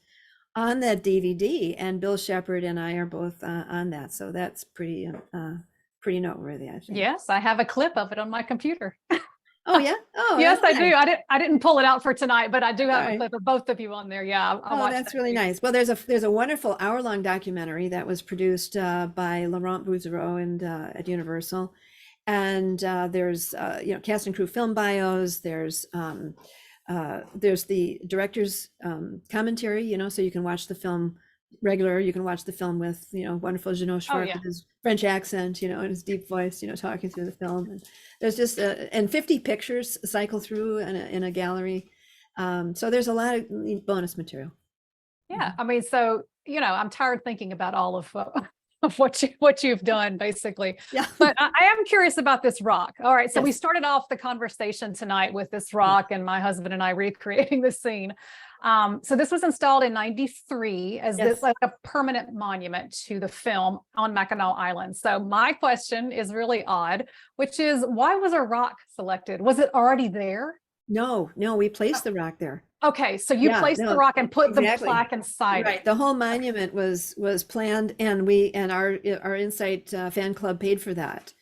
on that DVD, and Bill Shepard and I are both on that. So that's pretty noteworthy, I think. Yes, I have a clip of it on my computer. Oh yeah. Oh yes, I nice. do. I didn't pull it out for tonight, but I do have a clip of both of you on there. Yeah. I'll watch that's that really nice. Well, there's a wonderful hour-long documentary that was produced by Laurent Bouzereau and at Universal. And there's cast and crew film bios. There's the director's commentary, so you can watch the film regular, you can watch the film with, wonderful Jeannot Oh Szwarc yeah. with his French accent, and his deep voice, talking through the film. And there's just, and 50 pictures cycle through in a gallery. So there's a lot of bonus material. Yeah. I mean, so, I'm tired thinking about all of of what you've done basically. Yeah. But I am curious about this rock. All right. So we Yes. started off the conversation tonight with this rock and my husband and I recreating the scene. So this was installed in 93 as Yes. this like a permanent monument to the film on Mackinac Island. So my question is really odd, which is why was a rock selected? Was it already there? No, we placed the rock there. Okay, so you Yeah, placed no, the rock and put exactly. the plaque inside. Right. The whole monument was planned, and our Insight fan club paid for that.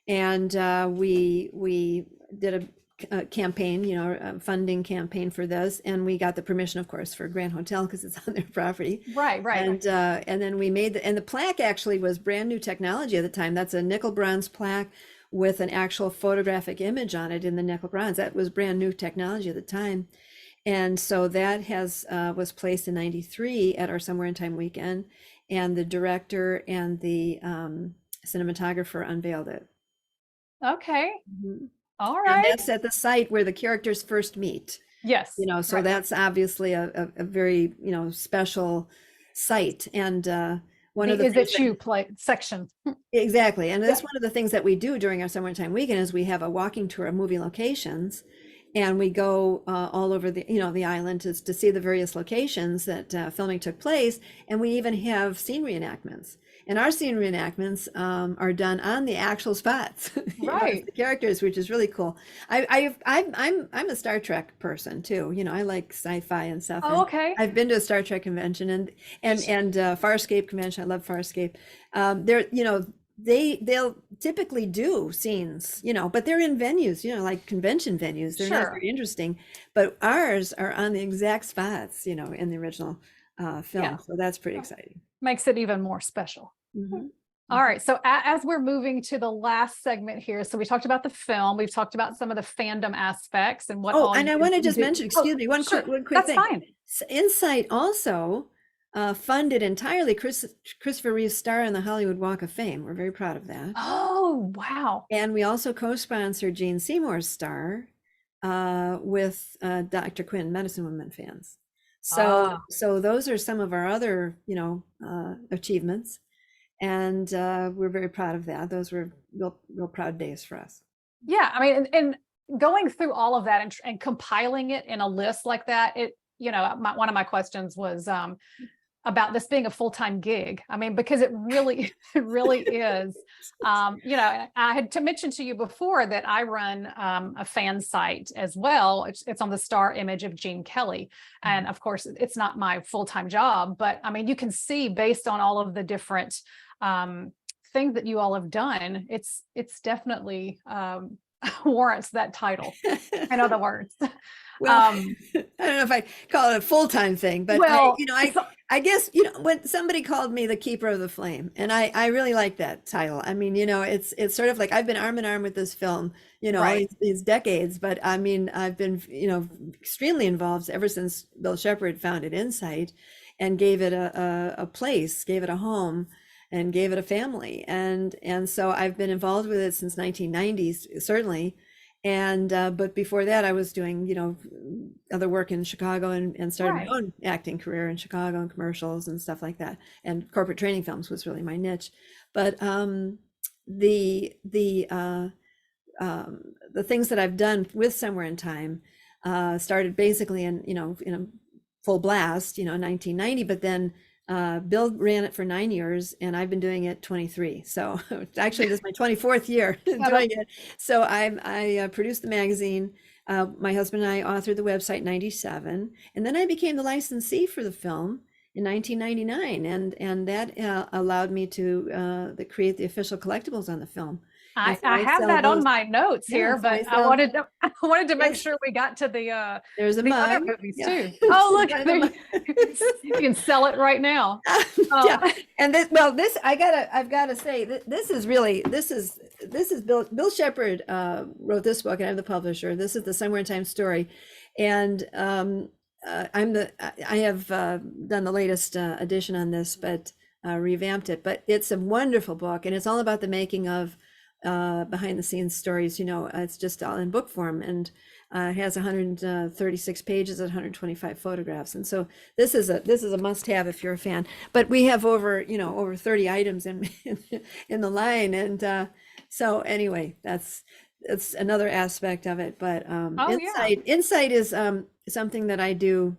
And we did a campaign, a funding campaign for this, and we got the permission, of course, for Grand Hotel because it's on their property. Right. And then we made the plaque actually was brand new technology at the time. That's a nickel bronze plaque with an actual photographic image on it in the nickel bronze. That was brand new technology at the time. And so that was placed in 93 at our Somewhere in Time weekend, and the director and the cinematographer unveiled it. Okay. Mhm. All And right. that's at the site where the characters first meet. Yes. So right. that's obviously a very, special site. And one of the Is things it you play section? exactly. And that's one of the things that we do during our Somewhere in Time weekend is we have a walking tour of movie locations. And we go all over the island to see the various locations that filming took place. And we even have scene reenactments. And our scene reenactments are done on the actual spots, Right. the characters, which is really cool. I'm a Star Trek person too. I like sci-fi and stuff. Oh, and okay. I've been to a Star Trek convention and Farscape convention. I love Farscape. They'll typically do scenes, but they're in venues, like convention venues. They're not Sure. very interesting, but ours are on the exact spots, in the original film. Yeah. So that's pretty exciting. Makes it even more special. Mhm. All right. So as we're moving to the last segment here, so we talked about the film, we've talked about some of the fandom aspects and what. Oh, and I want to just do. mention, excuse me, one Sure. quick That's thing. fine. Insight also funded entirely Christopher Reeve's star on the Hollywood Walk of Fame. We're very proud of that. Oh, wow. And we also co-sponsored Jeannot Seymour's star with Dr. Quinn, Medicine Woman fans. So those are some of our other, achievements. And we're very proud of that. Those were real proud days for us. Yeah. I mean, and going through all of that and compiling it in a list like that, one of my questions was about this being a full-time gig. I mean, because it really is. I had to mention to you before that I run a fan site as well. It's on the star image of Gene Kelly. And of course, it's not my full-time job, but I mean, you can see based on all of the different things that you all have done, it's definitely warrants that title, in other words. Well, I don't know if I call it a full-time thing, but I guess, when somebody called me the keeper of the flame, and I really like that title. I mean, it's sort of like I've been arm in arm with this film, Right. these decades, but I mean, I've been, extremely involved ever since Bill Shepard founded Insight and gave it a place, gave it a home, and gave it a family. And so I've been involved with it since 1990s, certainly. And but before that, I was doing, other work in Chicago and started Right. my own acting career in Chicago and commercials and stuff like that. And corporate training films was really my niche. But the things that I've done with Somewhere in Time started basically in a full blast, 1990, but then Bill ran it for 9 years and I've been doing it 23. So actually this is my 24th year doing it. So I produced the magazine. My husband and I authored the website in 97. And then I became the licensee for the film in 1999. And that allowed me to create the official collectibles on the film. I So I have sell that on those- my notes Yeah, here, so but I wanted to make Yes. sure we got to the There's a other mug. movies Yeah. too. Oh, look, Got a mug. you can sell it right now. Yeah. And I've gotta say this is Bill Shepard wrote this book and I'm the publisher. This is the Somewhere in Time story. And I have done the latest edition on this, but revamped it. But it's a wonderful book, and it's all about the making of behind the scenes stories. It's just all in book form, and it has 136 pages and 125 photographs. And so this is a must have if you're a fan. But we have over 30 items in in the line, and so anyway, that's another aspect of it. But Oh yeah. Insight is something that I do,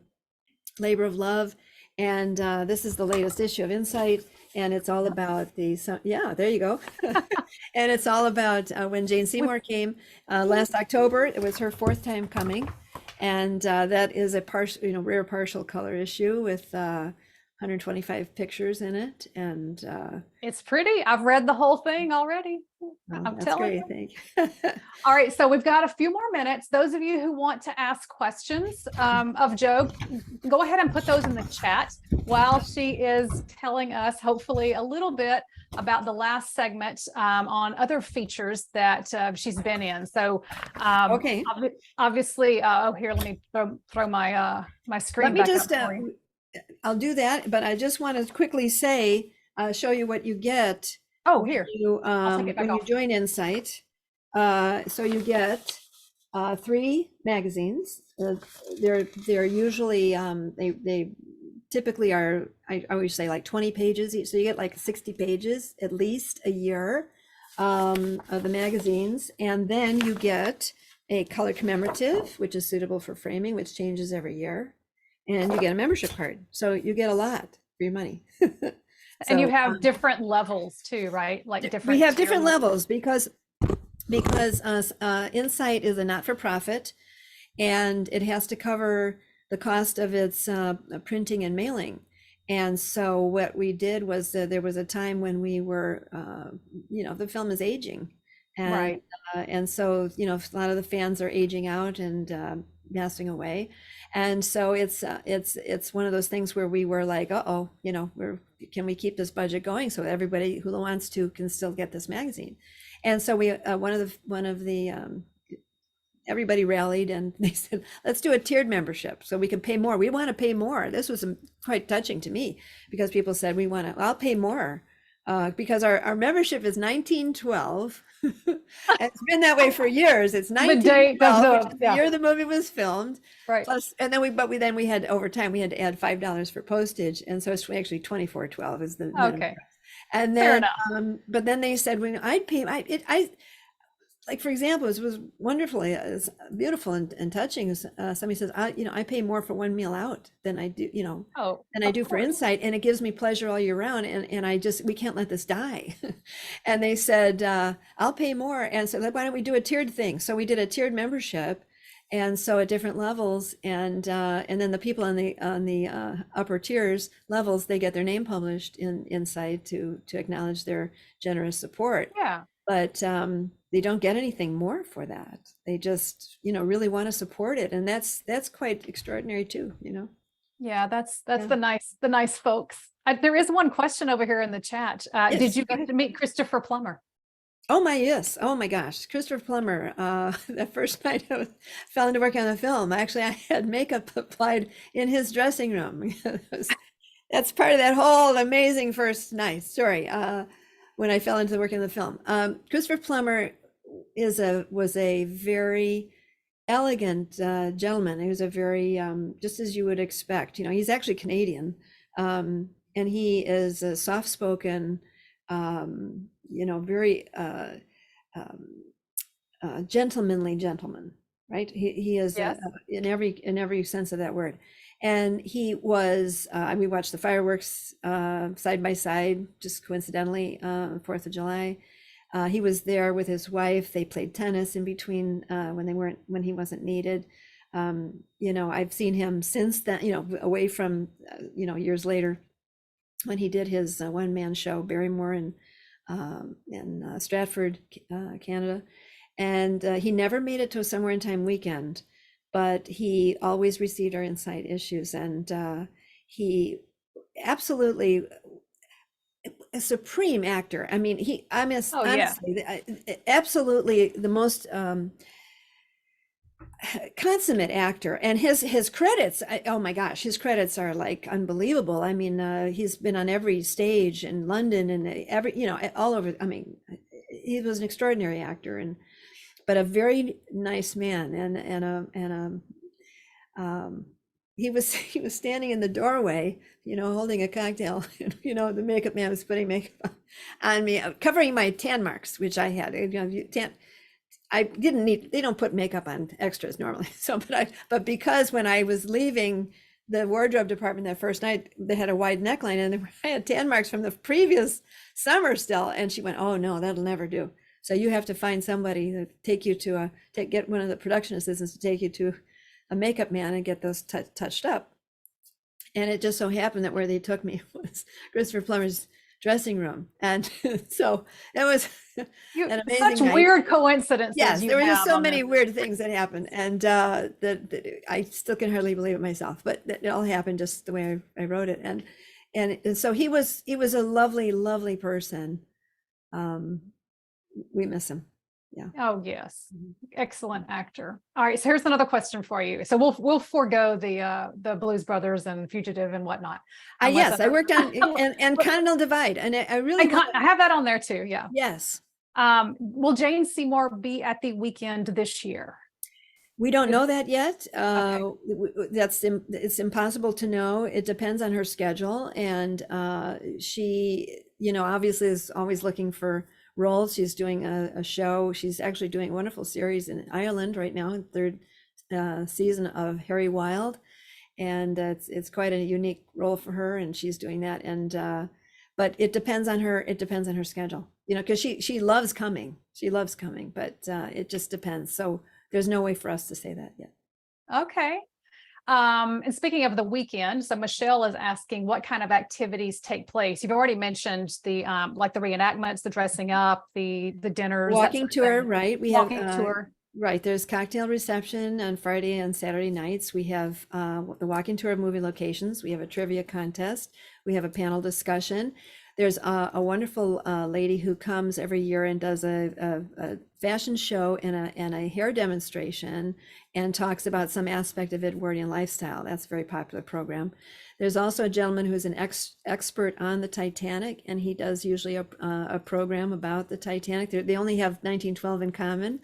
labor of love, and this is the latest issue of Insight, and it's all about there you go. And it's all about when Jane Seymour came last October. It was her 4th time coming, and that is a rare partial color issue with 125 pictures in it, and It's pretty. I've read the whole thing already. I'm that's telling great. you. Thank you. All right, so we've got a few more minutes. Those of you who want to ask questions of Jo, go ahead and put those in the chat while she is telling us, hopefully, a little bit about the last segment on other features that she's been in. So, Okay. Obviously, here, let me throw my my screen Let me back just up for you. I'll do that, but I just want to quickly say, show you what you get. Oh, here. I'll take it back when you off. join Insight. So you get 3 magazines. They're usually they typically are, I always say, like 20 pages each. So you get like 60 pages at least a year of the magazines, and then you get a color commemorative, which is suitable for framing, which changes every year, and you get a membership card. So you get a lot for your money. And you So, have different levels too, right? Like different. we have tier different levels because Insight is a not-for-profit, and it has to cover the cost of its printing and mailing. And so what we did was there was a time when we were, the film is aging, and Right. and so a lot of the fans are aging out and passing away, and so it's one of those things where we were like, can we keep this budget going so everybody who wants to can still get this magazine? And so we one of the everybody rallied, and they said, let's do a tiered membership so we can pay more. We want to pay more. This was quite touching to me because people said, I'll pay more because our membership is $19.12. It's been that way for years. It's $19.12, which is the year the movie was filmed. Right. Plus, and then we had, over time, we had to add $5 for postage. And so it's actually $24.12 is the minimum. Okay. And Fair then, but then they said, I'd pay, like, for example, it was wonderfully beautiful and touching. Somebody says, I pay more for one meal out than I do, than I do for Insight, and it gives me pleasure all year round. And we can't let this die. And they said, I'll pay more. And so why don't we do a tiered thing? So we did a tiered membership, and so at different levels, and then the people on the upper tiers levels, they get their name published in Insight to acknowledge their generous support. Yeah. But they don't get anything more for that. They just, really want to support it, and that's quite extraordinary too. Yeah, that's the nice folks. There is one question over here in the chat. Yes, did you get to meet Christopher Plummer? Yes. Oh my gosh, Christopher Plummer. The first night I fell into work on the film, actually, I had makeup applied in his dressing room. That's part of that whole amazing first night story. When I fell into work in the film, Christopher Plummer was a very elegant gentleman. He was a very just as you would expect. He's actually Canadian, and he is a soft-spoken, very gentlemanly gentleman. Right? He is Yes. In every sense of that word. And he was, we watched the fireworks side by side, just coincidentally, 4th of July. He was there with his wife. They played tennis in between when he wasn't needed. I've seen him since then, away from, years later when he did his one-man show, Barrymore in Stratford, Canada. And he never made it to a Somewhere in Time weekend, but he always received our Insight issues, and he absolutely a supreme actor. I mean, honestly, absolutely the most consummate actor, and his credits, oh my gosh, his credits are like unbelievable. I mean, he's been on every stage in London and every, all over. I mean, he was an extraordinary actor, and but a very nice man, he was he was standing in the doorway, holding a cocktail, and the makeup man was putting makeup on me, covering my tan marks, which I had. I didn't need, they don't put makeup on extras normally. So, but because when I was leaving the wardrobe department that first night, they had a wide neckline and I had tan marks from the previous summer still. And she went, "Oh no, that'll never do. So you have to find somebody to take you to get one of the production assistants to take you to a makeup man and get those touched up." And it just so happened that where they took me was Christopher Plummer's dressing room. And so it was an amazing such night. Weird coincidences. Yes, there were just so many weird things that happened, and that I still can hardly believe it myself, but it all happened just the way I wrote it. And so he was a lovely person. We miss him. Yeah. Oh yes, excellent actor. All right, so here's another question for you. So we'll forego the Blues Brothers and Fugitive and whatnot. Yes, I worked on and Continental Divide, and I really I have that on there too. Yeah. Yes. Will Jane Seymour be at the weekend this year? We don't know that yet. Okay. It's impossible to know. It depends on her schedule, and she, obviously is always looking for roles. She's doing a show. She's actually doing a wonderful series in Ireland right now, third season of Harry Wild, and it's quite a unique role for her, and she's doing that. And but it depends on her. It depends on her schedule, because she loves coming. She loves coming, but it just depends. So there's no way for us to say that yet. Okay. And speaking of the weekend, so Michelle is asking what kind of activities take place. You've already mentioned the like the reenactments, the dressing up, the dinners, walking tour, right? We walking have tour. Right. There's cocktail reception on Friday and Saturday nights. We have the walking tour of movie locations. We have a trivia contest. We have a panel discussion. There's a wonderful lady who comes every year and does a fashion show and a hair demonstration and talks about some aspect of Edwardian lifestyle. That's a very popular program. There's also a gentleman who's an expert on the Titanic, and he does usually a program about the Titanic. They only have 1912 in common,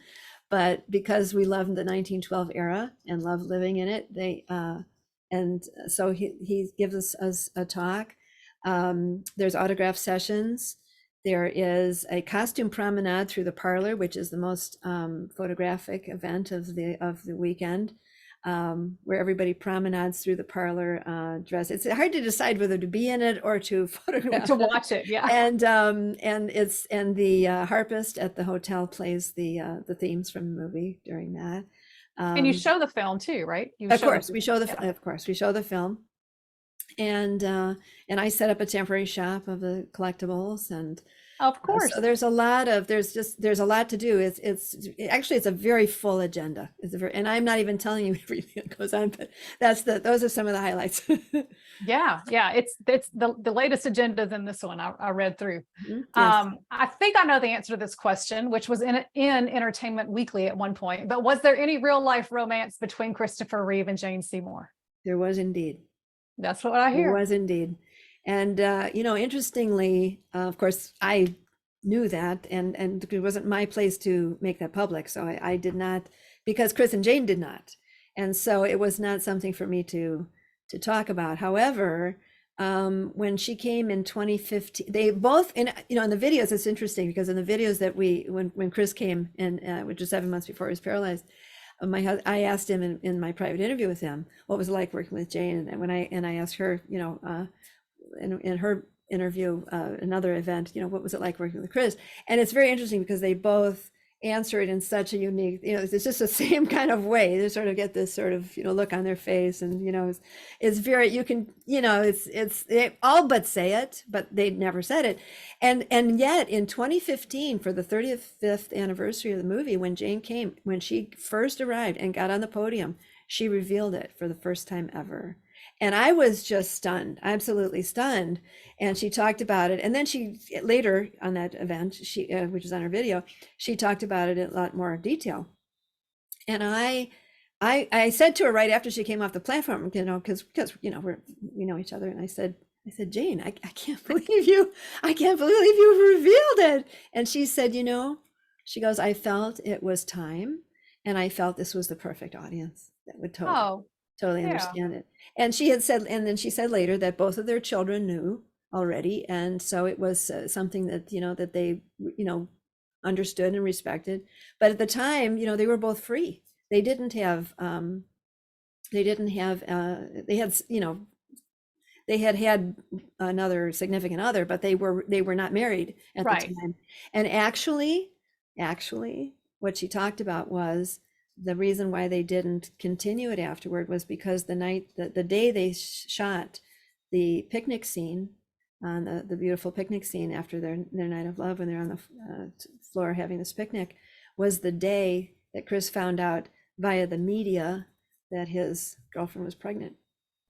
but because we love the 1912 era and love living in it, and so he gives us a talk. There's autograph sessions. There is a costume promenade through the parlor, which is the most photographic event of the weekend, where everybody promenades through the parlor dressed. It's hard to decide whether to be in it or to photograph To watch it, yeah. And the harpist at the hotel plays the themes from the movie during that. And you show the film too, right? Of course, we show the film. And I set up a temporary shop of the collectibles, and of course, so there's a lot to do. It's actually a very full agenda. And I'm not even telling you everything that goes on, but those are some of the highlights. yeah, it's the latest agenda than this one I read through. Mm-hmm. Yes. I think I know the answer to this question, which was in Entertainment Weekly at one point. But was there any real life romance between Christopher Reeve and Jane Seymour? There was indeed. That's what I hear. It was indeed. And, interestingly, of course, I knew that, and it wasn't my place to make that public. So I did not, because Chris and Jane did not. And so it was not something for me to talk about. However, when she came in 2015, they both, in the videos, it's interesting because in the videos that when Chris came in, which was 7 months before he was paralyzed, I asked him in my private interview with him what was it like working with Jane, and I asked her, in her interview, another event, what was it like working with Chris? And it's very interesting because they both answer it in such a unique, it's just the same kind of way. They sort of get this sort of look on their face, and it's very, you can, it's they all but say it, but they never said it. And yet in 2015, for the 35th anniversary of the movie, when she first arrived and got on the podium, she revealed it for the first time ever. And I was just stunned, absolutely stunned. And she talked about it. And then she later on that event, which is on her video, she talked about it in a lot more detail. And I I said to her right after she came off the platform, because we know each other, and I said, Jane, I can't believe you. I can't believe you revealed it. And she said, she goes, I felt it was time, and I felt this was the perfect audience that would totally yeah. understand it. And she had said, and then she said later that both of their children knew already, and so it was something that that they understood and respected. But at the time, they were both free. They didn't have they had another significant other, but they were not married at the time. And actually what she talked about was the reason why they didn't continue it afterward was because the day they shot the picnic scene, on the beautiful picnic scene after their night of love, when they're on the floor having this picnic, was the day that Chris found out via the media that his girlfriend was pregnant.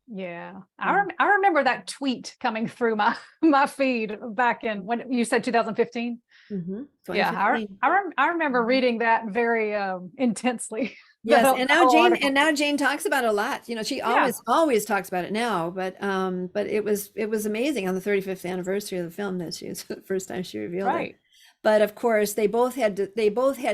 Yeah, I remember that tweet coming through my feed back in, when you said 2015. Mm-hmm. Yeah, I remember reading that very intensely. Yes, and now Jane talks about it a lot. She always talks about it now, but it was amazing on the 35th anniversary of the film that she was the first time she revealed it. But of course, they both had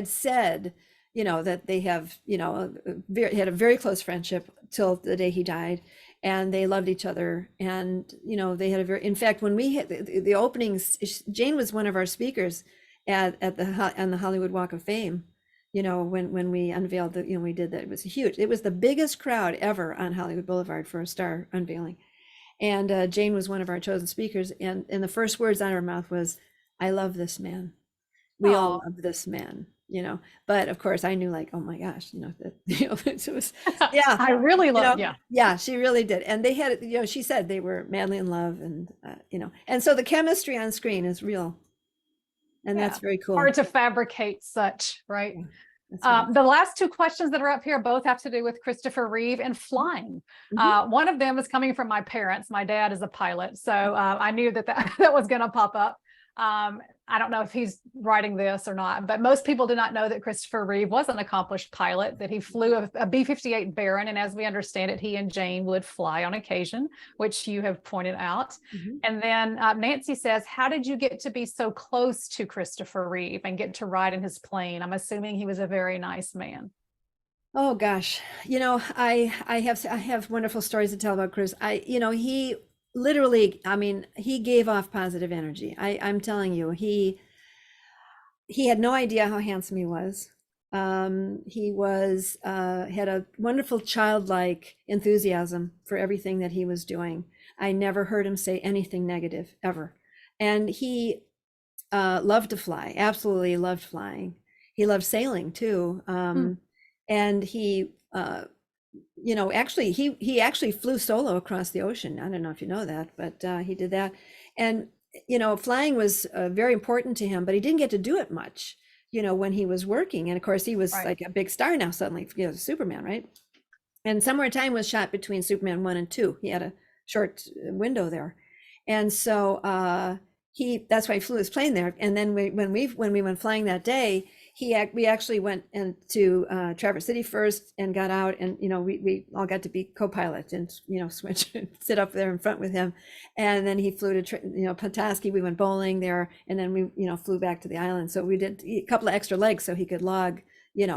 said, that they have, had a very close friendship till the day he died, and they loved each other. And, they had in fact, when we had the openings, Jane was one of our speakers on the Hollywood Walk of Fame, when we unveiled we did that. It was huge. It was the biggest crowd ever on Hollywood Boulevard for a star unveiling. And Jane was one of our chosen speakers. And the first words out of her mouth was, I love this man. We all love this man. But of course I knew, like, oh my gosh, that it was, yeah, I really love, yeah, she really did. And they had, she said they were madly in love, and and so the chemistry on screen is real, and that's very cool. Hard to fabricate such, right? Yeah, the last two questions that are up here both have to do with Christopher Reeve and flying. One of them is coming from my parents. My dad is a pilot, so I knew that was going to pop up. I don't know if he's writing this or not, but most people do not know that Christopher Reeve was an accomplished pilot, that he flew a B-58 Baron. And as we understand it, he and Jane would fly on occasion, which you have pointed out. And then Nancy says, how did you get to be so close to Christopher Reeve and get to ride in his plane? I'm assuming he was a very nice man. Oh gosh, I have wonderful stories to tell about Chris. He literally, he gave off positive energy. I'm telling you, he had no idea how handsome he was. He was had a wonderful childlike enthusiasm for everything that he was doing. I never heard him say anything negative ever. And he loved to fly, absolutely loved flying. He loved sailing too. And he actually he actually flew solo across the ocean. I don't know if you know that, but he did that. And flying was very important to him, but he didn't get to do it much when he was working. And of course he was like a big star now suddenly, Superman, right? And Somewhere in Time was shot between Superman 1 and 2. He had a short window there, and so that's why he flew his plane there. And then when we went flying that day, we actually went into Traverse City first and got out, and we all got to be co-pilot and switch and sit up there in front with him. And then he flew to Petoskey. We went bowling there, and then we flew back to the island. So we did a couple of extra legs so he could log. You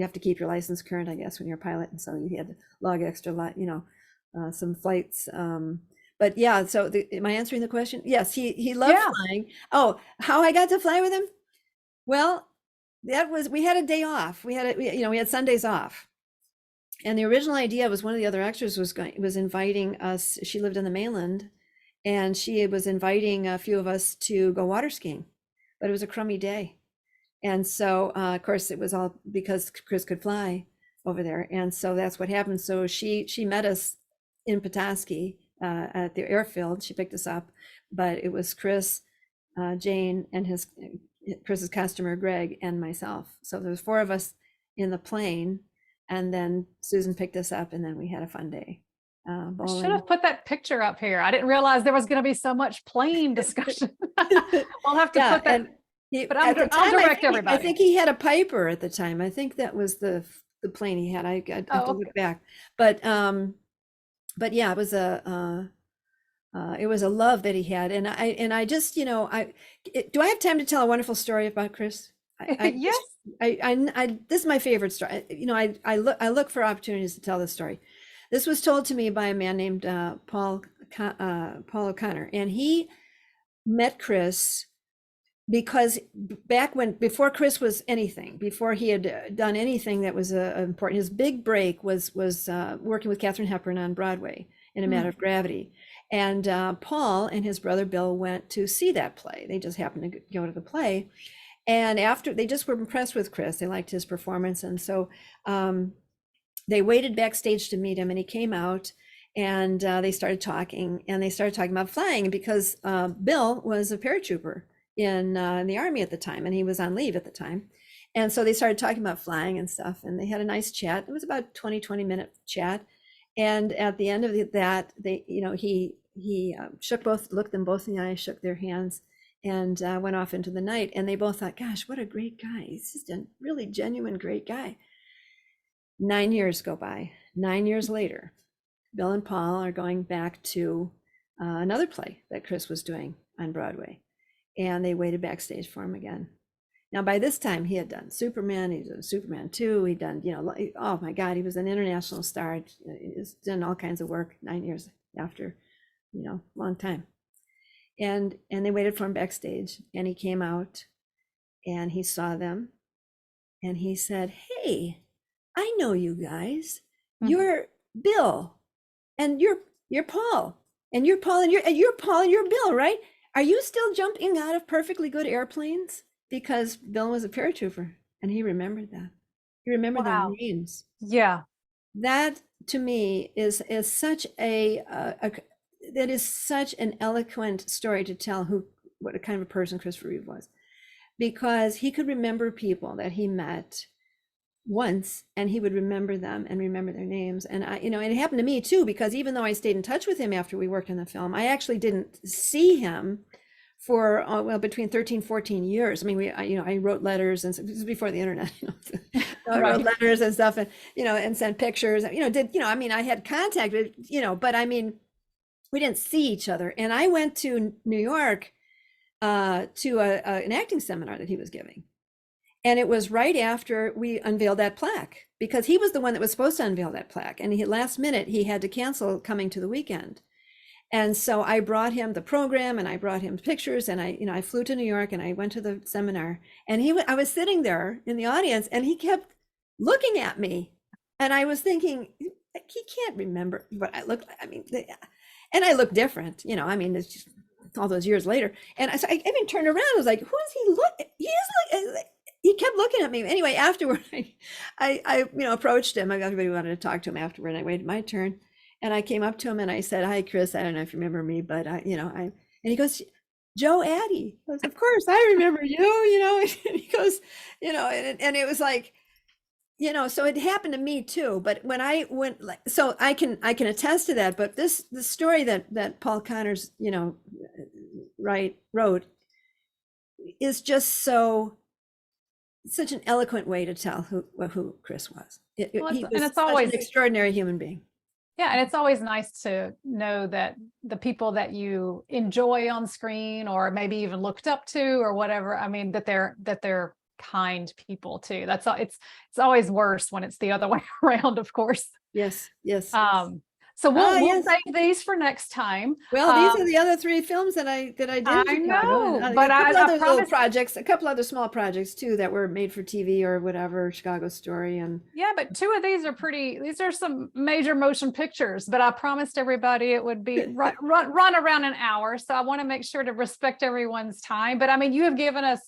have to keep your license current, I guess, when you're a pilot, and so you had to log extra some flights. But yeah, so am I answering the question? Yes, he loved flying. Oh, how I got to fly with him? Well, we had a day off. We had Sundays off. And the original idea was, one of the other extras was inviting us. She lived in the mainland, and she was inviting a few of us to go water skiing, but it was a crummy day. And so, of course, it was all because Chris could fly over there. And so that's what happened. So she met us in Petoskey at the airfield. She picked us up, but it was Chris, Jane, and Chris's customer, Greg, and myself. So there was 4 of us in the plane, and then Susan picked us up, and then we had a fun day. I should have put that picture up here. I didn't realize there was going to be so much plane discussion. We'll have to put that. But I'll direct everybody. I think he had a Piper at the time. I think that was the the plane he had. I have to Oh, look back, but yeah, it was a love that he had, and I just, do I have time to tell a wonderful story about Chris? I yes. just this is my favorite story. I look for opportunities to tell this story. This was told to me by a man named Paul O'Connor, and he met Chris because before Chris was anything, before he had done anything that was important, his big break was working with Katharine Hepburn on Broadway in A Matter of Gravity. And Paul and his brother Bill went to see that play. They just happened to go to the play. And after, they just were impressed with Chris. They liked his performance. And so they waited backstage to meet him, and he came out, and they started talking, about flying, because Bill was a paratrooper in the Army at the time, and he was on leave at the time. And so they started talking about flying and stuff, and they had a nice chat. It was about a 20-minute chat. And at the end of that, he looked them both in the eye, shook their hands, and went off into the night. And they both thought, gosh, what a great guy. He's just a really genuine, great guy. 9 years go by. 9 years later, Bill and Paul are going back to another play that Chris was doing on Broadway. And they waited backstage for him again. Now, by this time, he had done Superman, he did Superman 2, he'd done, oh my God, he was an international star. He's done all kinds of work 9 years after, long time. And they waited for him backstage, and he came out, and he saw them, and he said, hey, I know you guys. You're Bill, and you're Paul, and you're Paul, and you're Paul, and you're Bill, right? Are you still jumping out of perfectly good airplanes? Because Bill was a paratrooper, and he remembered that. He remembered their names. Yeah. That to me is such that is such an eloquent story to tell what a kind of a person Christopher Reeve was, because he could remember people that he met once, and he would remember them and remember their names. And it happened to me too, because even though I stayed in touch with him after we worked on the film, I actually didn't see him for between 13, 14 years. I mean, I wrote letters, and this was before the internet, I wrote letters and stuff, and and sent pictures, I had contact with, but I mean, we didn't see each other. And I went to New York to an acting seminar that he was giving. And it was right after we unveiled that plaque, because he was the one that was supposed to unveil that plaque. And last minute, he had to cancel coming to the weekend. And so I brought him the program, and I brought him pictures, and I flew to New York, and I went to the seminar, and I was sitting there in the audience, and he kept looking at me, and I was thinking, he can't remember what I looked like. I mean, and I look different, it's just all those years later. And I even turned around, I was like, who is he looking? He kept looking at me. Anyway, afterward, I approached him. Everybody wanted to talk to him afterward, and I waited my turn. And I came up to him, and I said, hi, Chris, I don't know if you remember me, but and he goes, Jo Addie. I was, of course, I remember you, and he goes, and it was like, so it happened to me too. But when I went, so I can attest to that. But the story that Paul Connors, wrote is just such an eloquent way to tell who Chris was. He was it's always an extraordinary human being. Yeah, and it's always nice to know that the people that you enjoy on screen, or maybe even looked up to, or whatever, I mean, that they're kind people too. It's always worse when it's the other way around, of course. Yes. So we'll save these for next time. Well, these are the other 3 films that I did. I know, but I promised a couple other small projects too that were made for TV or whatever, Chicago Story, and but 2 of these are some major motion pictures. But I promised everybody it would be run around an hour, so I want to make sure to respect everyone's time. But I mean, you have given us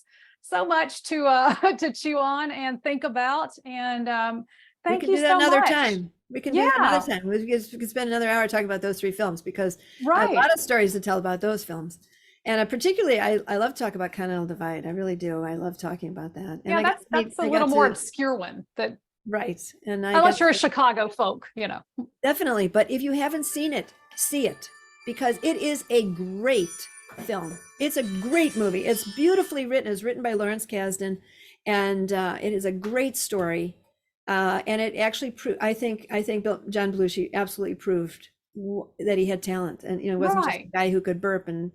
so much to chew on and think about, and thank you so much. We can do that another time. We can spend another hour talking about those 3 films, because I have a lot of stories to tell about those films. And particularly, I love to talk about Continental Divide. I really do. I love talking about that. And that's a little more obscure one. Right. And unless you're a Chicago folk, Definitely. But if you haven't seen it, see it, because it is a great film. It's a great movie. It's beautifully written. It's written by Lawrence Kasdan, and it is a great story. And it actually proved, I think John Belushi absolutely proved that he had talent, and wasn't just a guy who could burp and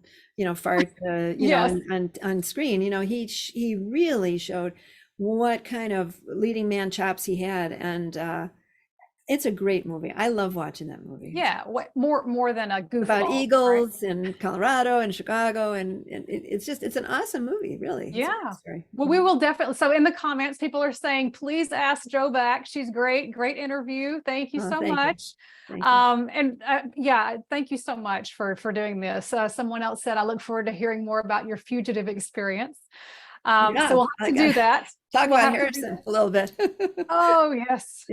fart Yes. on screen. He really showed what kind of leading man chops he had, and it's a great movie. I love watching that movie. Yeah, more than a goofball. About eagles and Colorado and Chicago, and it's an awesome movie, really. Yeah. Well, we will definitely. So in the comments, people are saying, please ask Jo back. She's great interview. Thank you so much. Yeah, thank you so much for doing this. Someone else said, I look forward to hearing more about your fugitive experience. So we'll have to do that. Talk about Harrison a little bit. Oh, yes.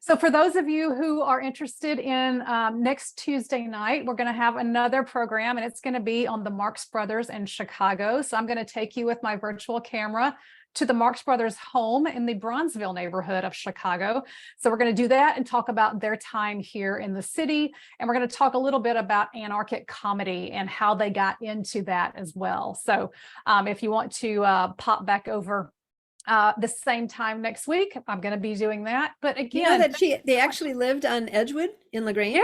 So for those of you who are interested in next Tuesday night, we're going to have another program, and it's going to be on the Marx Brothers in Chicago. So I'm going to take you with my virtual camera to the Marx Brothers home in the Bronzeville neighborhood of Chicago. So we're going to do that and talk about their time here in the city. And we're going to talk a little bit about anarchic comedy and how they got into that as well. So if you want to pop back over the same time next week, I'm going to be doing that. But again, they actually lived on Edgewood in LaGrange.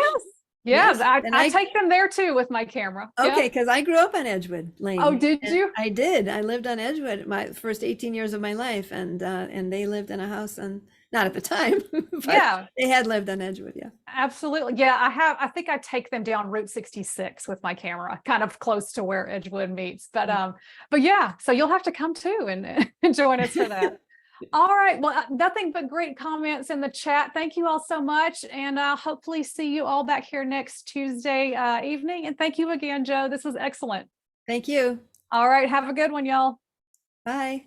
Yes, I take them there too with my camera. Okay, because I grew up on Edgewood Lane. Oh, did you? I did. I lived on Edgewood my first 18 years of my life, and they lived in a house, and not at the time, but they had lived on Edgewood. Yeah, absolutely. Yeah, I think I take them down Route 66 with my camera, kind of close to where Edgewood meets. But yeah, so you'll have to come too and join us for that. All right. Well, nothing but great comments in the chat. Thank you all so much. And I'll hopefully see you all back here next Tuesday evening. And thank you again, Jo. This was excellent. Thank you. All right. Have a good one, y'all. Bye.